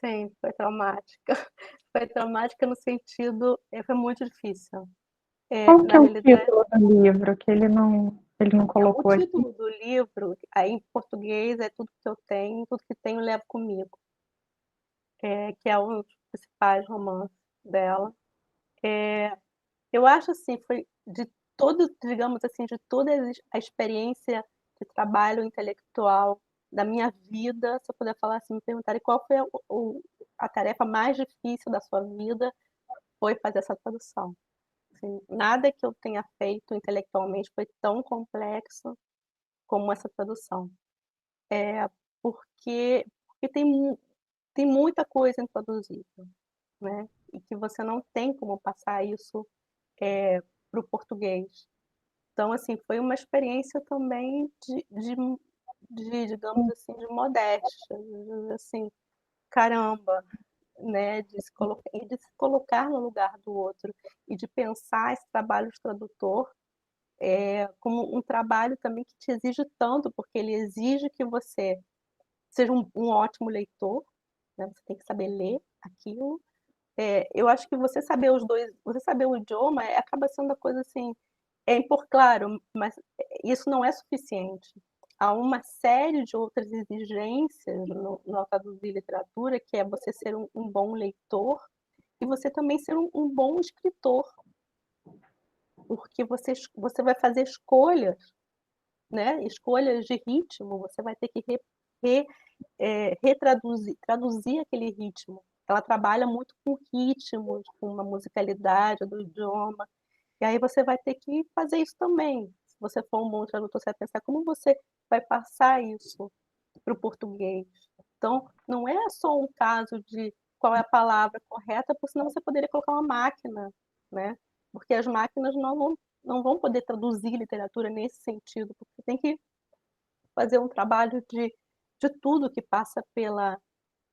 Sim, foi traumática. Foi traumática no sentido, foi muito difícil. Qual que Na é o realidade, título do livro que ele não o colocou aqui? título do livro, aí em português, é Tudo que eu tenho, tudo que tenho levo comigo, que é um dos principais romances dela. Eu acho assim, foi de todo, digamos assim, de toda a experiência de trabalho intelectual da minha vida, se eu puder falar assim, me perguntarem qual foi a tarefa mais difícil da sua vida, foi fazer essa tradução. Assim, nada que eu tenha feito intelectualmente foi tão complexo como essa tradução. Porque tem muita coisa introduzida, né? E que você não tem como passar isso para o português. Então, assim, foi uma experiência também digamos assim, de modéstia, assim, caramba, né, de se colocar no lugar do outro e de pensar esse trabalho de tradutor como um trabalho também que te exige tanto, porque ele exige que você seja um ótimo leitor, né? Você tem que saber ler aquilo. Eu acho que você saber os dois, você saber o idioma acaba sendo a coisa assim, claro, mas isso não é suficiente. Há uma série de outras exigências no traduzir literatura, que é você ser um bom leitor e você também ser um bom escritor, porque você vai fazer escolhas, né? Escolhas de ritmo, você vai ter que traduzir aquele ritmo. Ela trabalha muito com ritmos, com uma musicalidade do idioma, e aí você vai ter que fazer isso também. Se você for um bom tradutor, você vai pensar como você vai passar isso para o português. Então, não é só um caso de qual é a palavra correta, porque senão você poderia colocar uma máquina, né? Porque as máquinas não vão poder traduzir literatura nesse sentido, porque tem que fazer um trabalho de tudo que passa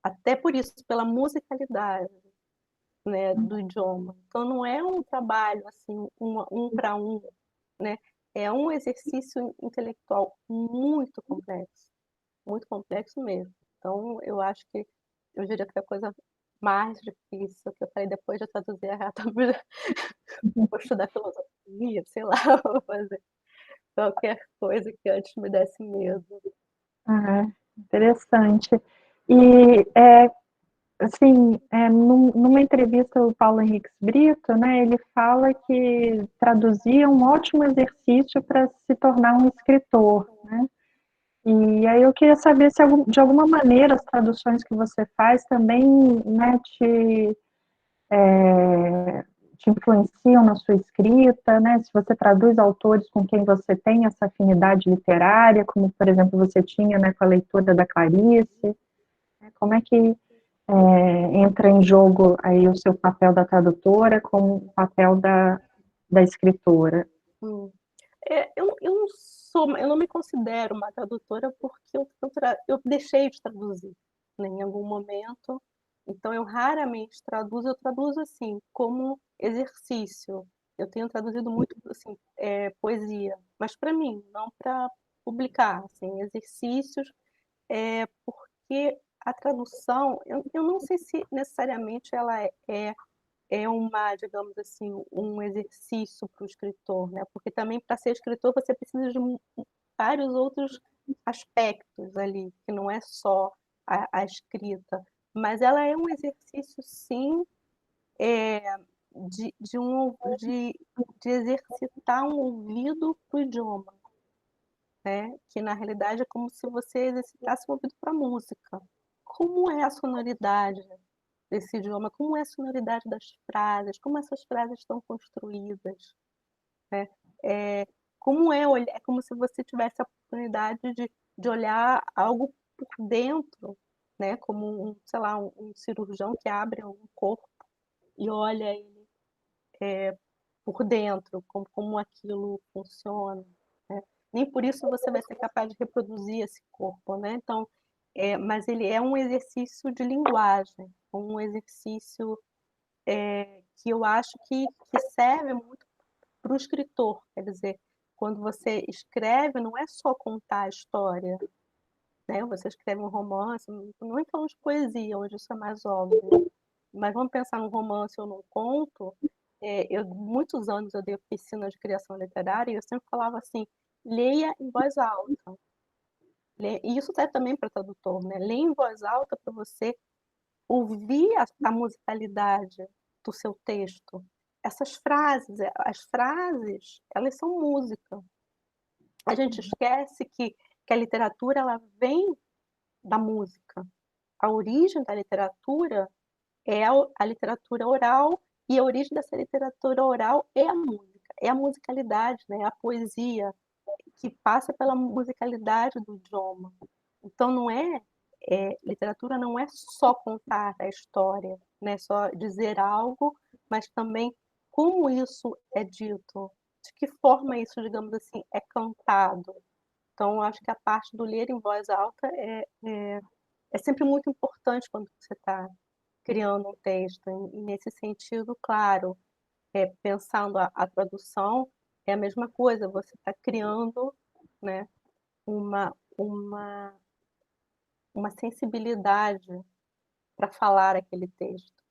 até por isso, pela musicalidade, né, do idioma. Então, não é um trabalho assim, para um, né? É um exercício intelectual muito complexo mesmo. Então, eu diria que a coisa mais difícil que eu falei depois de traduzir a Rata, vou estudar filosofia, sei lá, vou fazer qualquer coisa que antes me desse medo. Ah, interessante. E, assim, numa entrevista o Paulo Henrique Brito, né, ele fala que traduzir é um ótimo exercício para se tornar um escritor, né? E aí eu queria saber se de alguma maneira as traduções que você faz também, né, te influenciam na sua escrita, né? Se você traduz autores com quem você tem essa afinidade literária, como, por exemplo, você tinha, né, com a leitura da Clarice, né? Como é que entra em jogo aí o seu papel da tradutora com o papel da escritora? Hum. Eu não me considero uma tradutora porque eu deixei de traduzir, né, em algum momento. Então, eu raramente traduzo. Eu traduzo assim, como exercício. Eu tenho traduzido muito assim, poesia, mas para mim, não para publicar, assim, exercícios, porque a tradução, eu não sei se necessariamente ela é uma, digamos assim, um exercício para o escritor, né? Porque também para ser escritor você precisa de vários outros aspectos ali, que não é só a escrita, mas ela é um exercício, sim, é, de exercitar um ouvido para o idioma, né? Que na realidade é como se você exercitasse o ouvido para a música. Como é a sonoridade desse idioma? Como é a sonoridade das frases? Como essas frases estão construídas? Né? É, é como se você tivesse a oportunidade de olhar algo por dentro, né? Como sei lá, um cirurgião que abre um corpo e olha ele por dentro, como aquilo funciona, né? Nem por isso você vai ser capaz de reproduzir esse corpo, né? Então, mas ele é um exercício de linguagem, um exercício que eu acho que serve muito para o escritor. Quer dizer, quando você escreve, não é só contar a história, né? Você escreve um romance, não é falando de poesia, onde isso é mais óbvio, mas vamos pensar num romance ou num conto. Muitos anos eu dei oficina de criação literária e eu sempre falava assim: leia em voz alta. E isso serve também para tradutor, né? Leia em voz alta para você ouvir a musicalidade do seu texto. As frases, elas são música. A gente esquece que a literatura ela vem da música. A origem da literatura é a literatura oral e a origem dessa literatura oral é a música, é a musicalidade, né? A poesia que passa pela musicalidade do idioma. Então literatura não é só contar a história, né? Só dizer algo, mas também como isso é dito, de que forma isso, digamos assim, é cantado. Então, acho que a parte do ler em voz alta é sempre muito importante quando você está criando um texto. E nesse sentido, claro, pensando a tradução, é a mesma coisa, você está criando, né, uma, uma sensibilidade para falar aquele texto.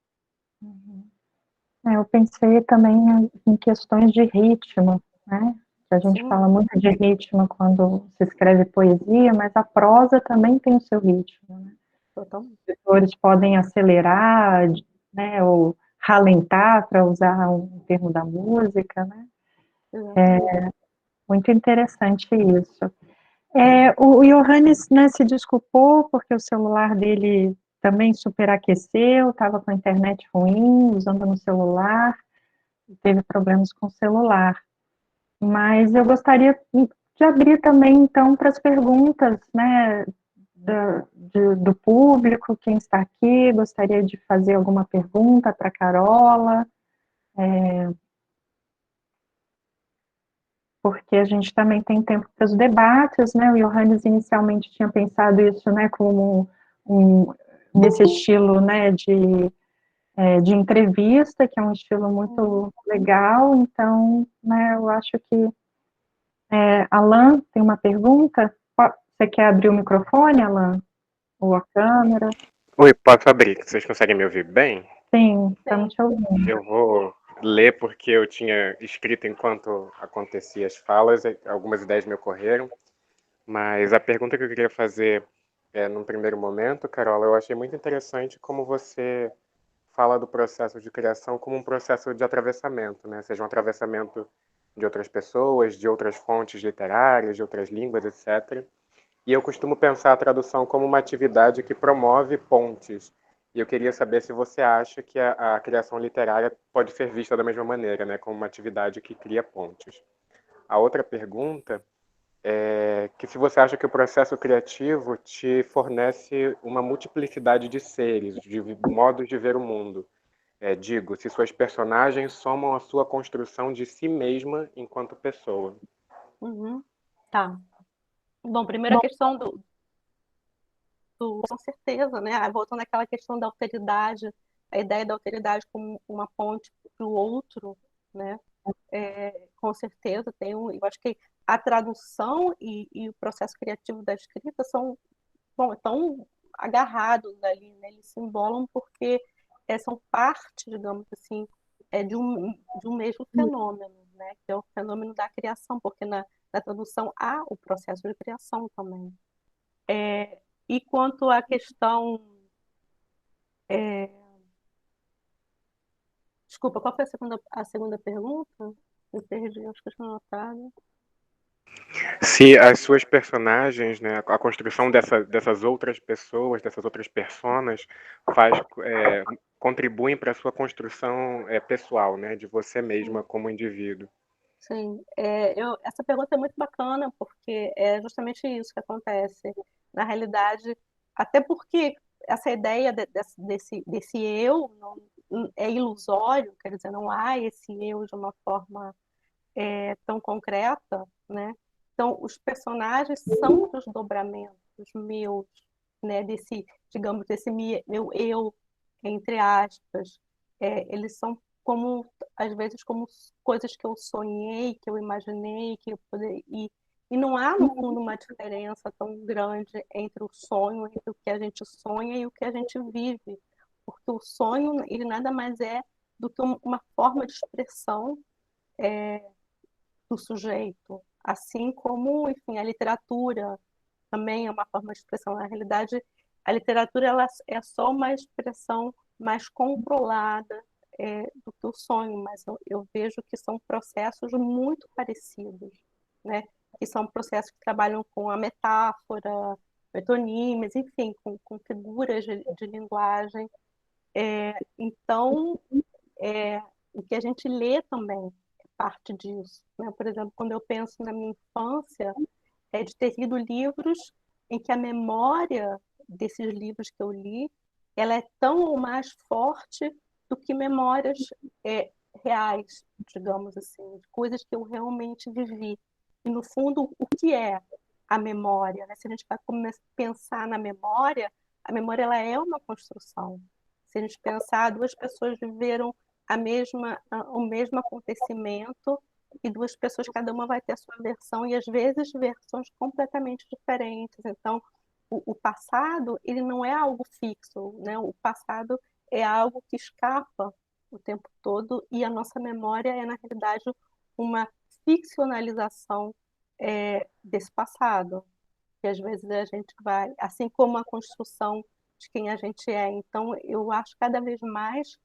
Eu pensei também em questões de ritmo, né? A gente Sim, fala muito de ritmo quando se escreve poesia, mas a prosa também tem o seu ritmo, né? totalmente. Os escritores podem acelerar, né, ou ralentar, para usar um termo da música, né? Exatamente. Muito interessante isso. O Johannes, né, se desculpou porque o celular dele também superaqueceu, estava com a internet ruim, usando no celular, teve problemas com o celular. Mas eu gostaria de abrir também, então, para as perguntas, né, do público, quem está aqui, gostaria de fazer alguma pergunta para a Carola, porque a gente também tem tempo para os debates, né, o Johannes inicialmente tinha pensado isso, né, como nesse estilo, né, de entrevista, que é um estilo muito legal, então, né, eu acho que Alan tem uma pergunta. Você quer abrir o microfone, Alan? Ou a câmera? Oi, posso abrir? Vocês conseguem me ouvir bem? Sim, Sim. estamos te ouvindo. Eu vou ler porque eu tinha escrito enquanto acontecia as falas, algumas ideias me ocorreram, mas a pergunta que eu queria fazer num primeiro momento, Carol, eu achei muito interessante como você fala do processo de criação como um processo de atravessamento, né? Seja um atravessamento de outras pessoas, de outras fontes literárias, de outras línguas, etc. E eu costumo pensar a tradução como uma atividade que promove pontes. E eu queria saber se você acha que a criação literária pode ser vista da mesma maneira, né, como uma atividade que cria pontes. A outra pergunta é que se você acha que o processo criativo te fornece uma multiplicidade de seres, de modos de ver o mundo. Digo, se suas personagens somam a sua construção de si mesma enquanto pessoa. Uhum. Tá. Bom, primeira questão com certeza, né? Voltando àquela questão da alteridade, a ideia da alteridade como uma ponte para o outro, né? Com certeza tem eu acho que a tradução e o processo criativo da escrita são, bom, tão agarrados ali, né? Eles se embolam porque são parte, digamos assim, de um mesmo fenômeno, né? Que é o fenômeno da criação, porque na tradução há o processo de criação também. E quanto à questão. é, Desculpa, qual foi a segunda pergunta? Eu perdi, acho que eu tinha anotado. Se as suas personagens, né, a construção dessas outras pessoas, dessas outras personas, faz, contribuem para a sua construção pessoal, né, de você mesma como indivíduo. Sim, essa pergunta é muito bacana, porque é justamente isso que acontece. Na realidade, até porque essa ideia desse eu é ilusório, quer dizer, não há esse eu de uma forma tão concreta, né? Então, os personagens são desdobramentos meus, né? Digamos, meu eu, entre aspas. Eles são como, às vezes, como coisas que eu sonhei, que eu imaginei, que eu poderia. E não há, no fundo, uma diferença tão grande entre o sonho, entre o que a gente sonha e o que a gente vive. Porque o sonho, ele nada mais é do que uma forma de expressão do sujeito, assim como, enfim, a literatura também é uma forma de expressão. Na realidade, a literatura ela é só uma expressão mais controlada do que o sonho, mas eu vejo que são processos muito parecidos, né? Que são processos que trabalham com a metáfora, metonímias, enfim, com figuras de linguagem. Então, o que a gente lê também é parte disso, né? Por exemplo, quando eu penso na minha infância, é de ter lido livros em que a memória desses livros que eu li, ela é tão ou mais forte do que memórias reais, digamos assim, de coisas que eu realmente vivi. E, no fundo, o que é a memória, né? Se a gente vai pensar na memória, a memória ela é uma construção, Se a gente pensar, duas pessoas viveram o mesmo acontecimento e duas pessoas, cada uma vai ter a sua versão e às vezes versões completamente diferentes. Então, o passado, ele não é algo fixo, né? O passado é algo que escapa o tempo todo e a nossa memória é, na realidade, uma ficcionalização desse passado. Que às vezes a gente vai, assim como a construção de quem a gente é. Então, eu acho cada vez mais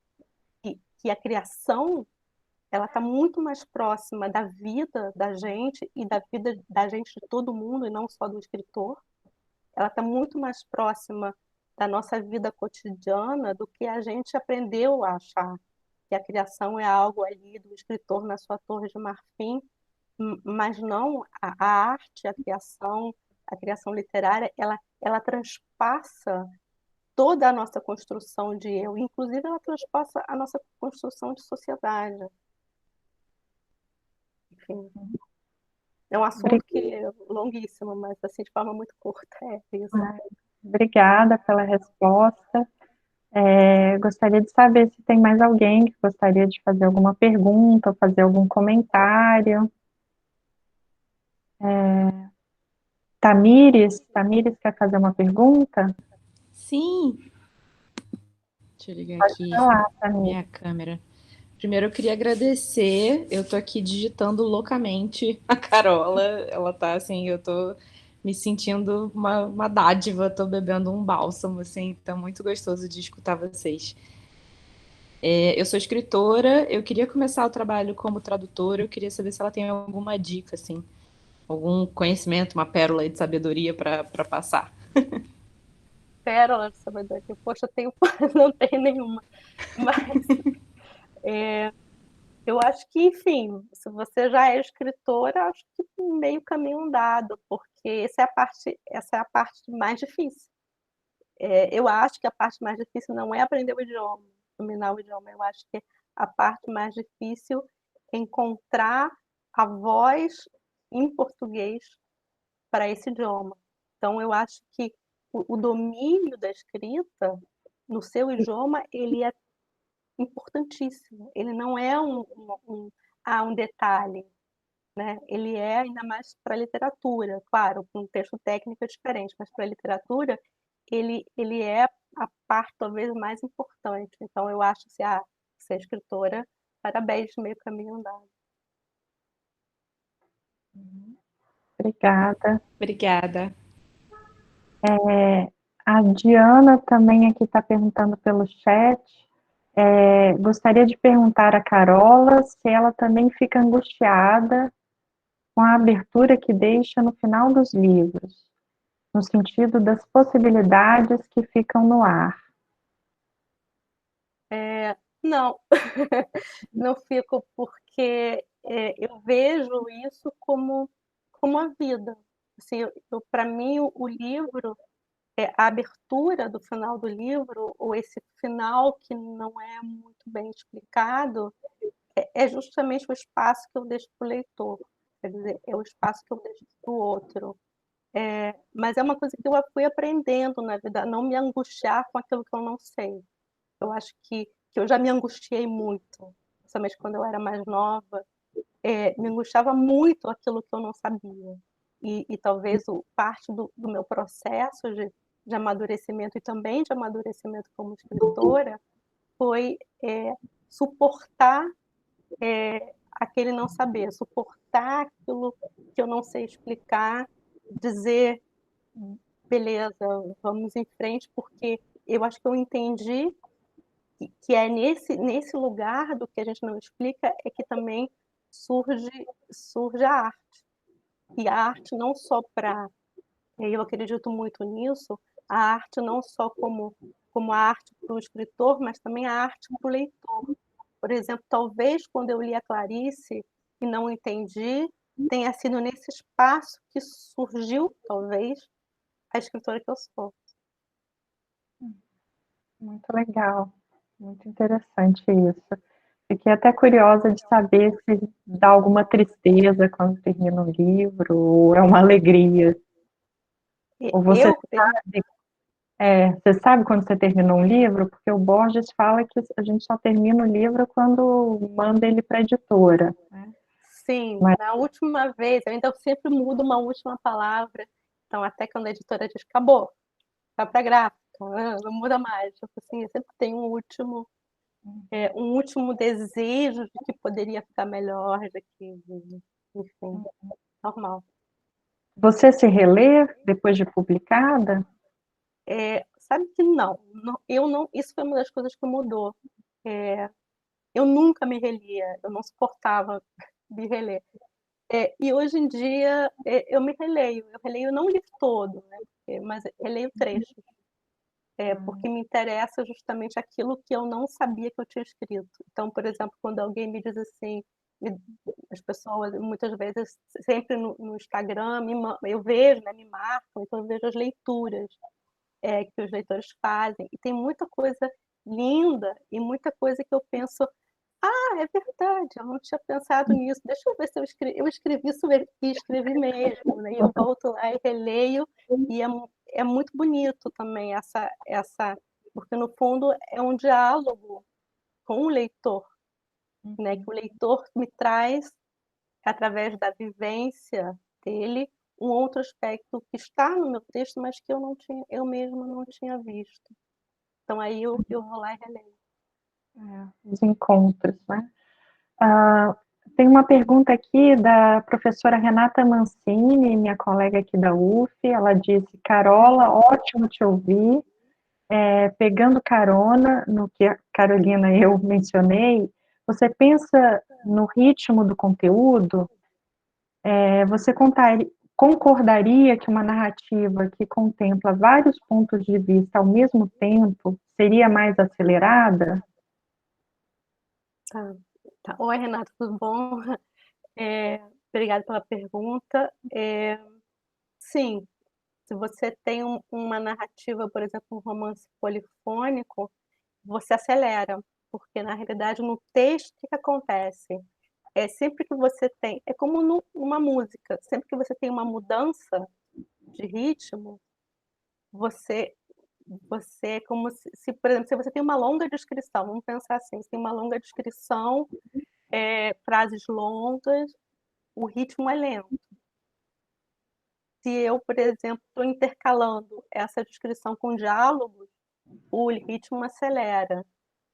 que a criação ela está muito mais próxima da vida da gente e da vida da gente de todo mundo, e não só do escritor. Ela está muito mais próxima da nossa vida cotidiana do que a gente aprendeu a achar. Que a criação é algo ali do escritor na sua torre de marfim, mas não a arte, a criação literária, ela transpassa toda a nossa construção de eu, inclusive ela transpassa a nossa construção de sociedade. Enfim, é um assunto que é longuíssimo, mas assim, de forma muito curta, é isso. Obrigada pela resposta. Gostaria de saber se tem mais alguém que gostaria de fazer alguma pergunta ou fazer algum comentário. Tamires quer fazer uma pergunta? Sim. Deixa eu ligar Pode aqui falar, Tamires. minha câmera. Primeiro eu queria agradecer, eu tô aqui digitando loucamente a Carola, ela tá assim, eu tô me sentindo uma dádiva, tô bebendo um bálsamo, assim, tá muito gostoso de escutar vocês. Eu sou escritora, eu queria começar o trabalho como tradutora, eu queria saber se ela tem alguma dica, assim, algum conhecimento, uma pérola de sabedoria para passar. Pérola de sabedoria. Poxa, eu tenho, não tenho nenhuma. Mas eu acho que, enfim, se você já é escritora, acho que meio caminho andado, porque essa é a parte mais difícil. Eu acho que a parte mais difícil não é aprender o idioma, dominar o idioma. Eu acho que a parte mais difícil é encontrar a voz em português para esse idioma. Então, eu acho que o domínio da escrita no seu idioma, ele é importantíssimo. Ele não é um detalhe, né? Ele é ainda mais para a literatura. Claro, um texto técnico é diferente, mas para a literatura, ele é a parte talvez mais importante. Então, eu acho assim, você é escritora, parabéns, meio caminho andado. Obrigada. Obrigada. A Diana também aqui está perguntando pelo chat. Gostaria de perguntar a Carola se ela também fica angustiada com a abertura que deixa no final dos livros, no sentido das possibilidades que ficam no ar. Não, não fico, porque eu vejo isso como a vida. Assim, para mim, o livro, a abertura do final do livro, ou esse final que não é muito bem explicado, é justamente o espaço que eu deixo para o leitor. Quer dizer, é o espaço que eu deixo para o outro. Mas é uma coisa que eu fui aprendendo na vida, a não me angustiar com aquilo que eu não sei. Eu acho que eu já me angustiei muito, principalmente quando eu era mais nova. Me angustiava muito aquilo que eu não sabia. E talvez parte do meu processo de amadurecimento e também de amadurecimento como escritora foi suportar aquele não saber, suportar aquilo que eu não sei explicar, dizer, beleza, vamos em frente, porque eu acho que eu entendi que é nesse lugar do que a gente não explica é que também surge a arte. E a arte não só para... Eu acredito muito nisso, a arte não só como a arte para o escritor, mas também a arte para o leitor. Por exemplo, talvez quando eu li a Clarice e não entendi, tenha sido nesse espaço que surgiu, talvez, a escritora que eu sou. Muito legal, muito interessante isso. Fiquei até curiosa de saber se dá alguma tristeza quando termina o livro, ou é uma alegria. Ou você sabe Você sabe quando você terminou um livro? Porque o Borges fala que a gente só termina o livro quando manda ele para a editora, né? Sim, Mas, na última vez, eu ainda sempre mudo uma última palavra. Então, até quando a editora diz, acabou, vai para gráfica, não muda mais. Tipo assim, eu sempre tenho um último desejo de que poderia ficar melhor, de que, enfim, normal. você se relê depois de publicada? Sabe que eu não, isso foi uma das coisas que mudou. É, eu nunca me relia, eu não suportava me reler. E hoje em dia eu me releio, eu releio não o livro todo, né? Mas releio trechos, porque me interessa justamente aquilo que eu não sabia que eu tinha escrito. Então, por exemplo, quando alguém me diz assim, as pessoas muitas vezes, sempre no Instagram, eu vejo, né, me marcam, então eu vejo as leituras que os leitores fazem, e tem muita coisa linda e muita coisa que eu penso, é verdade, eu não tinha pensado nisso. Deixa eu ver se eu escrevi isso e escrevi mesmo, né? E eu volto lá e releio, e é muito bonito também porque no fundo é um diálogo com o leitor, né? Que o leitor me traz, através da vivência dele, um outro aspecto que está no meu texto, mas que eu mesma não tinha visto. Então aí eu vou lá e releio. Os encontros, né? Tem uma pergunta aqui da professora Renata Mancini, minha colega aqui da UF. Ela disse: Carola, ótimo te ouvir. Pegando carona no que a Carolina e eu mencionei, você pensa no ritmo do conteúdo? Você concordaria que uma narrativa que contempla vários pontos de vista ao mesmo tempo seria mais acelerada? Tá. Oi, Renata, tudo bom? Obrigada pela pergunta. Sim, se você tem uma narrativa, por exemplo, um romance polifônico, você acelera, porque na realidade no texto o que acontece? Sempre que você tem, é como numa música, sempre que você tem uma mudança de ritmo, você é como por exemplo, se você tem uma longa descrição, vamos pensar assim, você tem uma longa descrição, frases longas, o ritmo é lento. Se eu, por exemplo, estou intercalando essa descrição com diálogos, o ritmo acelera.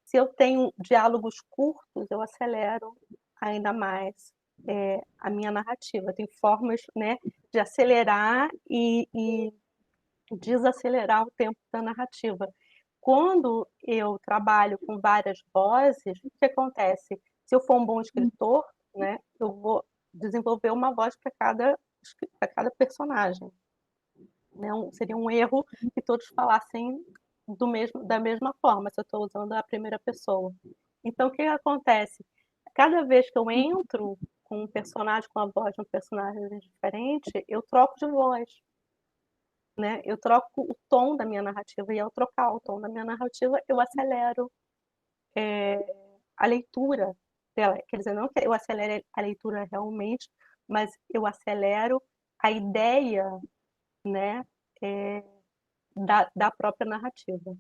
Se eu tenho diálogos curtos, eu acelero ainda mais a minha narrativa. Tem formas, né, de acelerar e desacelerar o tempo da narrativa. Quando eu trabalho com várias vozes, o que acontece? Se eu for um bom escritor, né, eu vou desenvolver uma voz para cada personagem. Né? Seria um erro que todos falassem da mesma forma, se eu estou usando a primeira pessoa. Então, o que acontece? Cada vez que eu entro com um personagem, com a voz de um personagem diferente, eu troco de voz. Né? Eu troco o tom da minha narrativa, e ao trocar o tom da minha narrativa, eu acelero a leitura dela. Quer dizer, não que eu acelere a leitura realmente, mas eu acelero a ideia, né, da própria narrativa.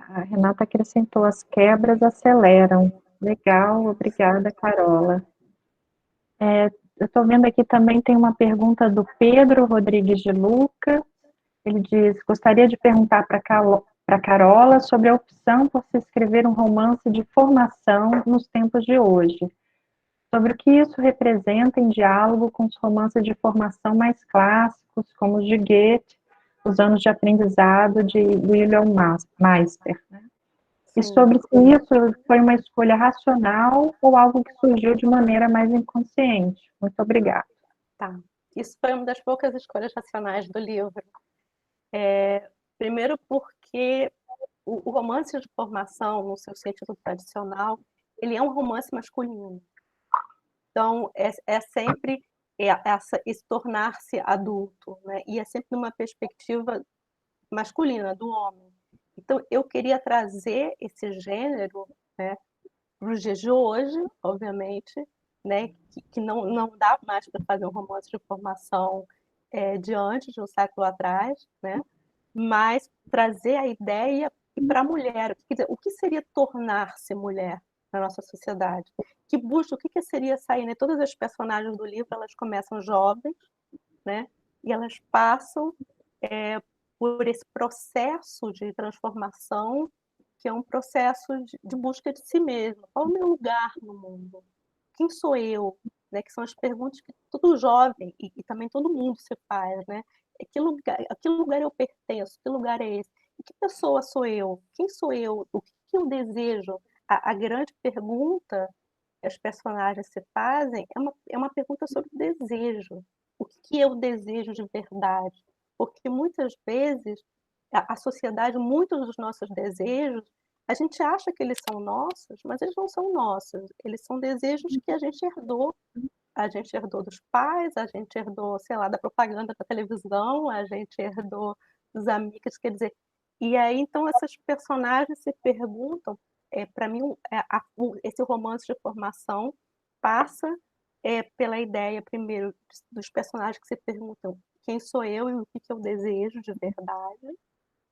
A Renata acrescentou: as quebras aceleram. Legal, obrigada, Carola. Eu estou vendo aqui também tem uma pergunta do Pedro Rodrigues de Luca. Ele diz: gostaria de perguntar para Carola sobre a opção por se escrever um romance de formação nos tempos de hoje, sobre o que isso representa em diálogo com os romances de formação mais clássicos, como os de Goethe, Os Anos de Aprendizado, de William Meister, né? E sobre se isso foi uma escolha racional ou algo que surgiu de maneira mais inconsciente. Muito obrigada. Tá. Isso foi uma das poucas escolhas racionais do livro. Primeiro porque o romance de formação, no seu sentido tradicional, ele é um romance masculino. Então, sempre esse tornar-se adulto, né? E é sempre numa perspectiva masculina, do homem. Então, eu queria trazer esse gênero, né, para os dias de hoje, obviamente, né, que não dá mais para fazer um romance de formação de antes, de um século atrás, né? Mas trazer a ideia para a mulher. Quer dizer, o que seria tornar-se mulher na nossa sociedade? O que seria sair, né? Todas as personagens do livro, elas começam jovens, né? E elas passam por esse processo de transformação, que é um processo de busca de si mesmo. Qual é o meu lugar no mundo? Quem sou eu? Né? Que são as perguntas que todo jovem e também todo mundo se faz, né? A que lugar eu pertenço? Que lugar é esse? E que pessoa sou eu? Quem sou eu? O que eu desejo? A grande pergunta que as personagens se fazem é uma pergunta sobre desejo. O que eu desejo de verdade? Porque muitas vezes a sociedade, muitos dos nossos desejos, a gente acha que eles são nossos, mas eles não são nossos. Eles são desejos que a gente herdou. A gente herdou dos pais, a gente herdou, sei lá, da propaganda da televisão, a gente herdou dos amigos, quer dizer. E aí, então, essas personagens se perguntam, para mim, esse romance de formação passa pela ideia, primeiro, dos personagens que se perguntam quem sou eu e o que eu desejo de verdade,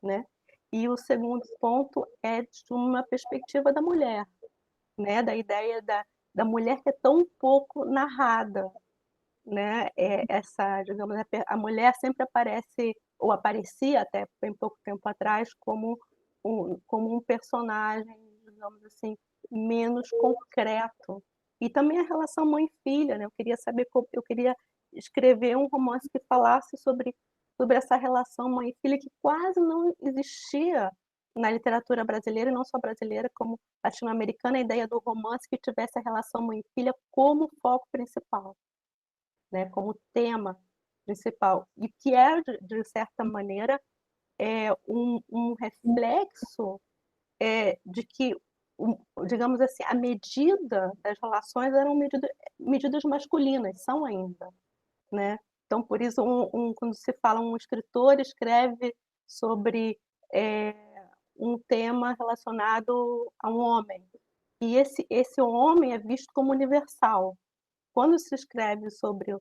né? E o segundo ponto é de uma perspectiva da mulher, né? Da ideia da mulher que é tão pouco narrada, né? Essa, digamos, a mulher sempre aparece, ou aparecia até bem pouco tempo atrás, como um personagem, digamos assim, menos concreto. E também a relação mãe-filha, né? Eu queria escrever um romance que falasse sobre essa relação mãe-filha que quase não existia na literatura brasileira, e não só brasileira, como latino-americana, a ideia do romance que tivesse a relação mãe-filha como foco principal, né, como tema principal, e que é, de certa maneira, um reflexo de que, digamos assim, a medida das relações eram medidas masculinas, são ainda, né? Então, por isso, quando se fala um escritor escreve sobre um tema relacionado a um homem, e esse homem é visto como universal. Quando se escreve sobre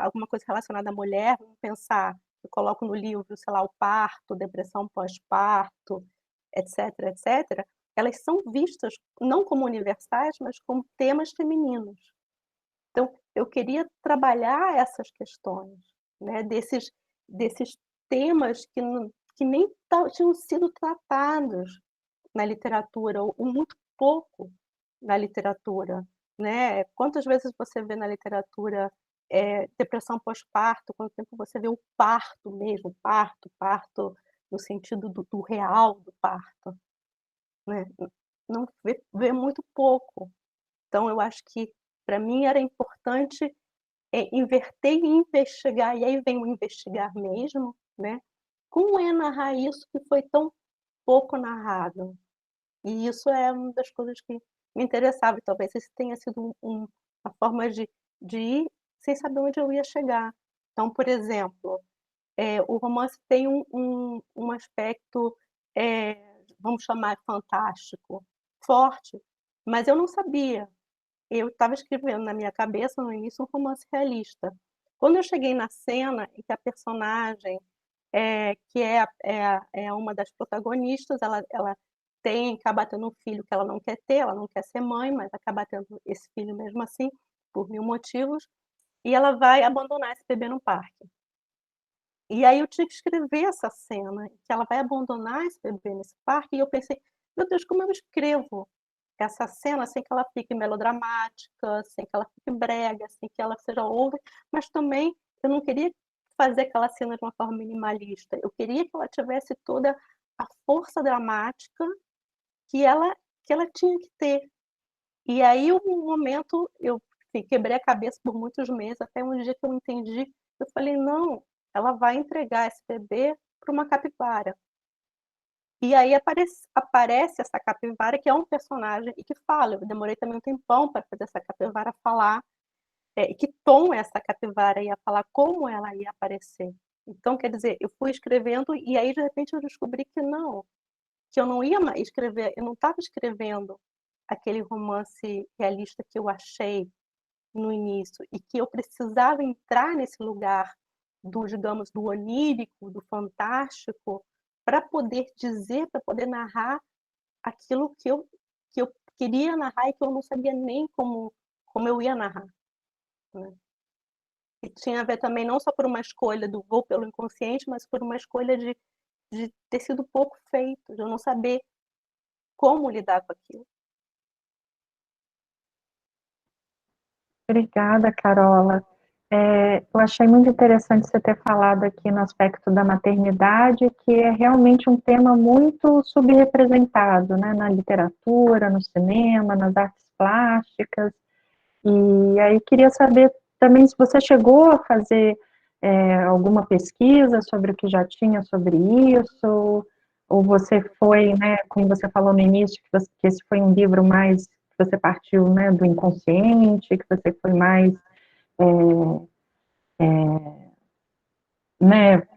alguma coisa relacionada à mulher, vamos pensar, eu coloco no livro, sei lá, o parto, depressão pós-parto, etc., etc., elas são vistas não como universais, mas como temas femininos. Então, eu queria trabalhar essas questões, né, desses temas que nem tinham sido tratados na literatura, ou muito pouco na literatura, né? Quantas vezes você vê na literatura depressão pós-parto, quanto tempo você vê o parto mesmo, parto no sentido do real do parto, né? Não vê muito pouco. Então, eu acho que, para mim, era importante inverter e investigar, e aí vem o investigar mesmo, né? Como é narrar isso que foi tão pouco narrado? E isso é uma das coisas que me interessava, e talvez esse tenha sido uma forma de ir sem saber onde eu ia chegar. Então, por exemplo, o romance tem um aspecto, vamos chamar fantástico, forte, mas eu não sabia. Eu estava escrevendo na minha cabeça, no início, um romance realista. Quando eu cheguei na cena em que a personagem, que é uma das protagonistas, ela acaba tendo um filho que ela não quer ter, ela não quer ser mãe, mas acaba tendo esse filho mesmo assim, por mil motivos, e ela vai abandonar esse bebê no parque. E aí eu tinha que escrever essa cena, que ela vai abandonar esse bebê nesse parque, e eu pensei, meu Deus, como eu escrevo essa cena sem que ela fique melodramática, sem que ela fique brega, sem que ela seja over, mas também eu não queria fazer aquela cena de uma forma minimalista. Eu queria que ela tivesse toda a força dramática que ela tinha que ter. E aí, um momento, eu quebrei a cabeça por muitos meses, até um dia que eu entendi, eu falei, não, ela vai entregar esse bebê para uma capivara. E aí aparece essa capivara, que é um personagem, e que fala. Eu demorei também um tempão para fazer essa capivara falar, e que tom essa capivara ia falar, como ela ia aparecer. Então, quer dizer, eu fui escrevendo, e aí, de repente, eu descobri que eu não ia mais escrever, eu não estava escrevendo aquele romance realista que eu achei no início, e que eu precisava entrar nesse lugar digamos, do onírico, do fantástico, para poder dizer, para poder narrar aquilo que eu queria narrar e que eu não sabia nem como eu ia narrar, né? E tinha a ver também não só por uma escolha do vou pelo inconsciente, mas por uma escolha de ter sido pouco feito, de eu não saber como lidar com aquilo. Obrigada, Carola. Eu achei muito interessante você ter falado aqui no aspecto da maternidade, que é realmente um tema muito subrepresentado, né, na literatura, no cinema, nas artes plásticas. E aí queria saber também se você chegou a fazer alguma pesquisa sobre o que já tinha sobre isso, ou você foi, né, como você falou no início, que esse foi um livro mais, que você partiu, né, do inconsciente, que você foi mais, né,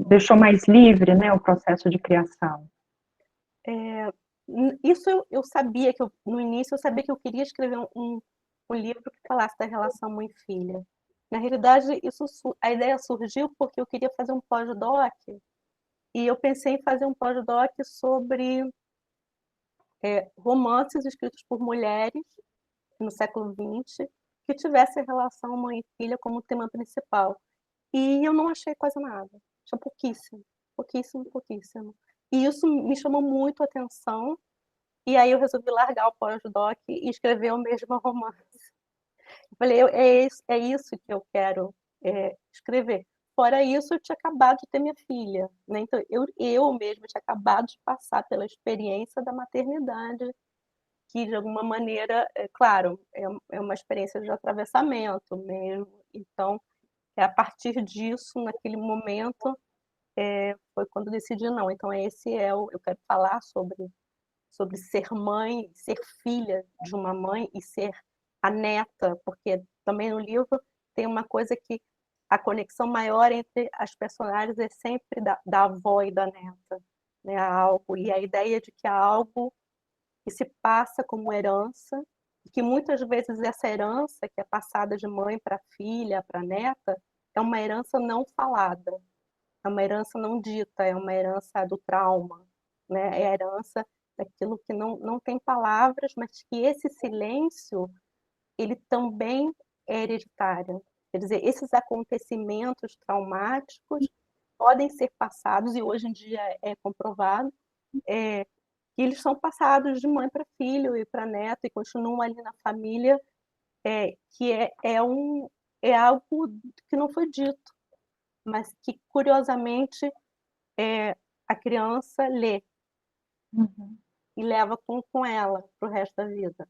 deixou mais livre, né, o processo de criação. Isso eu sabia, no início eu sabia que eu queria escrever um livro que falasse da relação mãe e filha. Na realidade, a ideia surgiu porque eu queria fazer um pós-doc, e eu pensei em fazer um pós-doc sobre romances escritos por mulheres no século XX que tivessem relação mãe e filha como tema principal. E eu não achei quase nada. Tinha pouquíssimo, pouquíssimo, pouquíssimo. E isso me chamou muito a atenção. E aí eu resolvi largar o pós-doc e escrever o mesmo romance. Eu falei, é isso que eu quero escrever. Fora isso, eu tinha acabado de ter minha filha, né? Então, eu mesma tinha acabado de passar pela experiência da maternidade, que de alguma maneira, claro, é uma experiência de atravessamento mesmo. Então, a partir disso, naquele momento, foi quando eu decidi, não, então eu quero falar sobre ser mãe, ser filha de uma mãe e ser a neta, porque também no livro tem uma coisa que a conexão maior entre as personagens é sempre da avó e da neta, né? E a ideia de que há algo que se passa como herança, e que muitas vezes essa herança que é passada de mãe para filha, para neta, é uma herança não falada, é uma herança não dita, é uma herança do trauma, né? É a herança daquilo que não tem palavras, mas que esse silêncio, ele também é hereditário. Quer dizer, esses acontecimentos traumáticos podem ser passados, e hoje em dia é comprovado, que eles são passados de mãe para filho e para neto, e continuam ali na família, que é algo que não foi dito, mas que, curiosamente, a criança lê Uhum. e leva com ela para o resto da vida.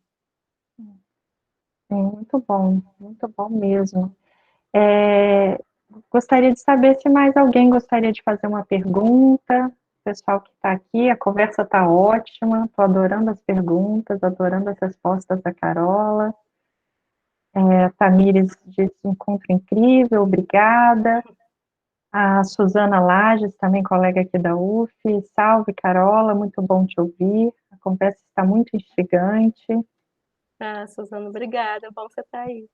Sim, muito bom mesmo. Gostaria de saber se mais alguém gostaria de fazer uma pergunta. O pessoal que está aqui, a conversa está ótima, estou adorando as perguntas, adorando as respostas da Carola. A Tamires disse encontro incrível, obrigada. A Suzana Lages, também colega aqui da UF, salve Carola, muito bom te ouvir, a conversa está muito instigante. Ah, Suzana, obrigada, é bom você estar aí.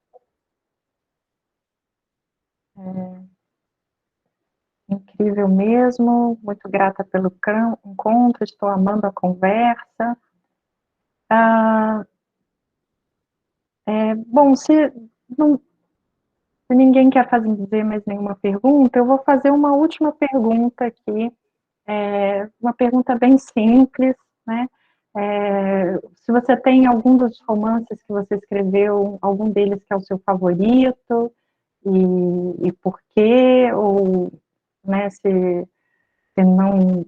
Incrível mesmo, muito grata pelo encontro, estou amando a conversa. Bom, se ninguém quer fazer mais nenhuma pergunta, eu vou fazer uma última pergunta aqui, uma pergunta bem simples, né? Se você tem algum dos romances que você escreveu, algum deles que é o seu favorito, e por quê, ou, né, se não,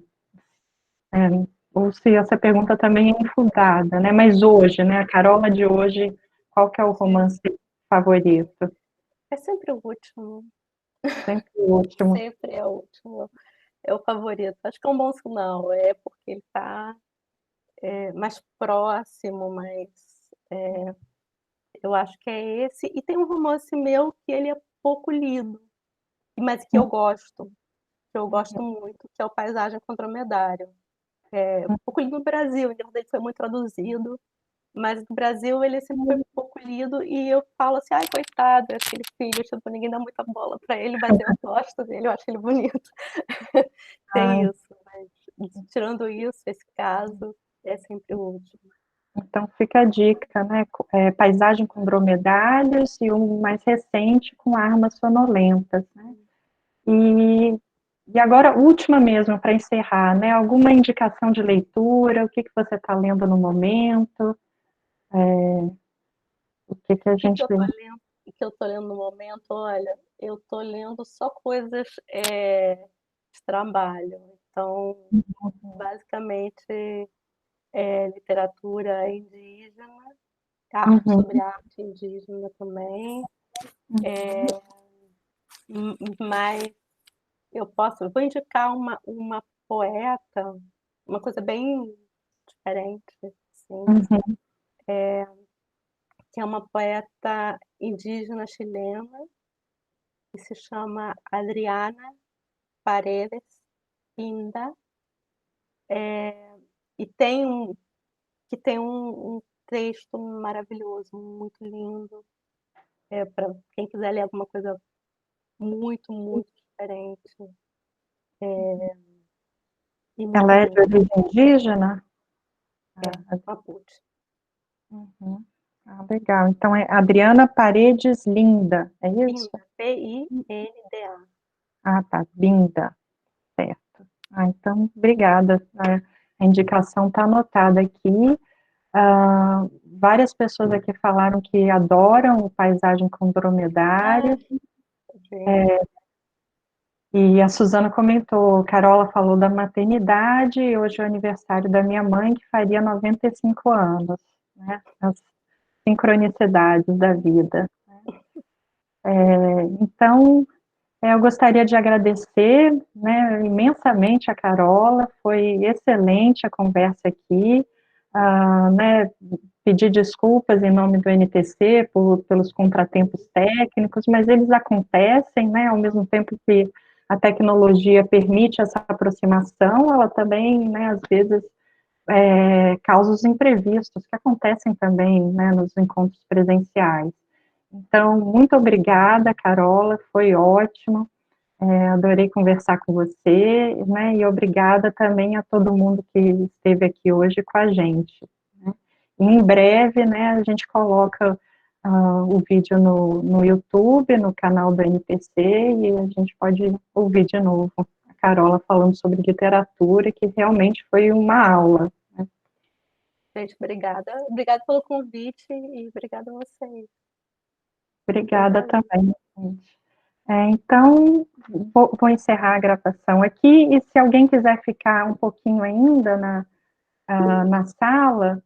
ou se essa pergunta também é infundada, né? Mas hoje, né, a Carola de hoje, qual que é o romance favorito? É sempre o último. Sempre o último. Sempre é o último. É o favorito. Acho que é um bom sinal, porque ele está mais próximo, mas eu acho que é esse. E tem um romance meu que ele é pouco lido, mas que eu gosto muito, que é o Paisagem contra o Dromedário. Pouco lido no Brasil, então ele foi muito traduzido, Mas no Brasil ele sempre foi pouco lido e eu falo assim, ai, coitado, aquele filho, tipo, ninguém dá muita bola pra ele, mas eu gosto dele, eu acho ele bonito. Tem Ai, isso, mas tirando isso, esse caso é sempre o último. então fica a dica, né? Paisagem com dromedários e um mais recente com armas sonolentas, né? E, e agora, última mesmo, para encerrar, né? Alguma indicação de leitura? O que você está lendo no momento? O que a O que que gente... eu tô lendo, o que eu tô lendo no momento? Olha, eu tô lendo só coisas de trabalho. Então, basicamente, literatura indígena, arte Uhum, sobre arte indígena também. Mas vou indicar uma poeta, uma coisa bem diferente, assim, uhum, que é uma poeta indígena chilena que se chama Adriana Paredes Inda, e tem um texto maravilhoso, muito lindo, para quem quiser ler alguma coisa muito, muito diferente e muito ela é de linda. origem indígena? Mapuche. Uhum. Ah, legal. Então é Adriana Paredes Linda, é isso? Pinda, Pinda. Ah, tá, Linda, certo. Ah, então, obrigada. A indicação está anotada aqui. Várias pessoas aqui falaram que adoram o Paisagem com Ah, Dromedário. gente. E a Suzana comentou, Carola falou da maternidade, e hoje é o aniversário da minha mãe, que faria 95 anos, né? As sincronicidades da vida. Então, eu gostaria de agradecer, né, imensamente a Carola, foi excelente a conversa aqui, né, pedir desculpas em nome do NTC pelos contratempos técnicos, mas eles acontecem, né, ao mesmo tempo que a tecnologia permite essa aproximação, ela também, né, às vezes, causa os imprevistos que acontecem também, né, nos encontros presenciais. Então, muito obrigada, Carola, foi ótimo. Adorei conversar com você, né, e obrigada também a todo mundo que esteve aqui hoje com a gente. Né. E em breve, né, a gente coloca o vídeo no YouTube, no canal do NPC, e a gente pode ouvir de novo a Carola falando sobre literatura, que realmente foi uma aula. Né. Gente, obrigada. Obrigada pelo convite e obrigada a vocês. Obrigada também, gente. Então, vou encerrar a gravação aqui, e se alguém quiser ficar um pouquinho ainda na sala,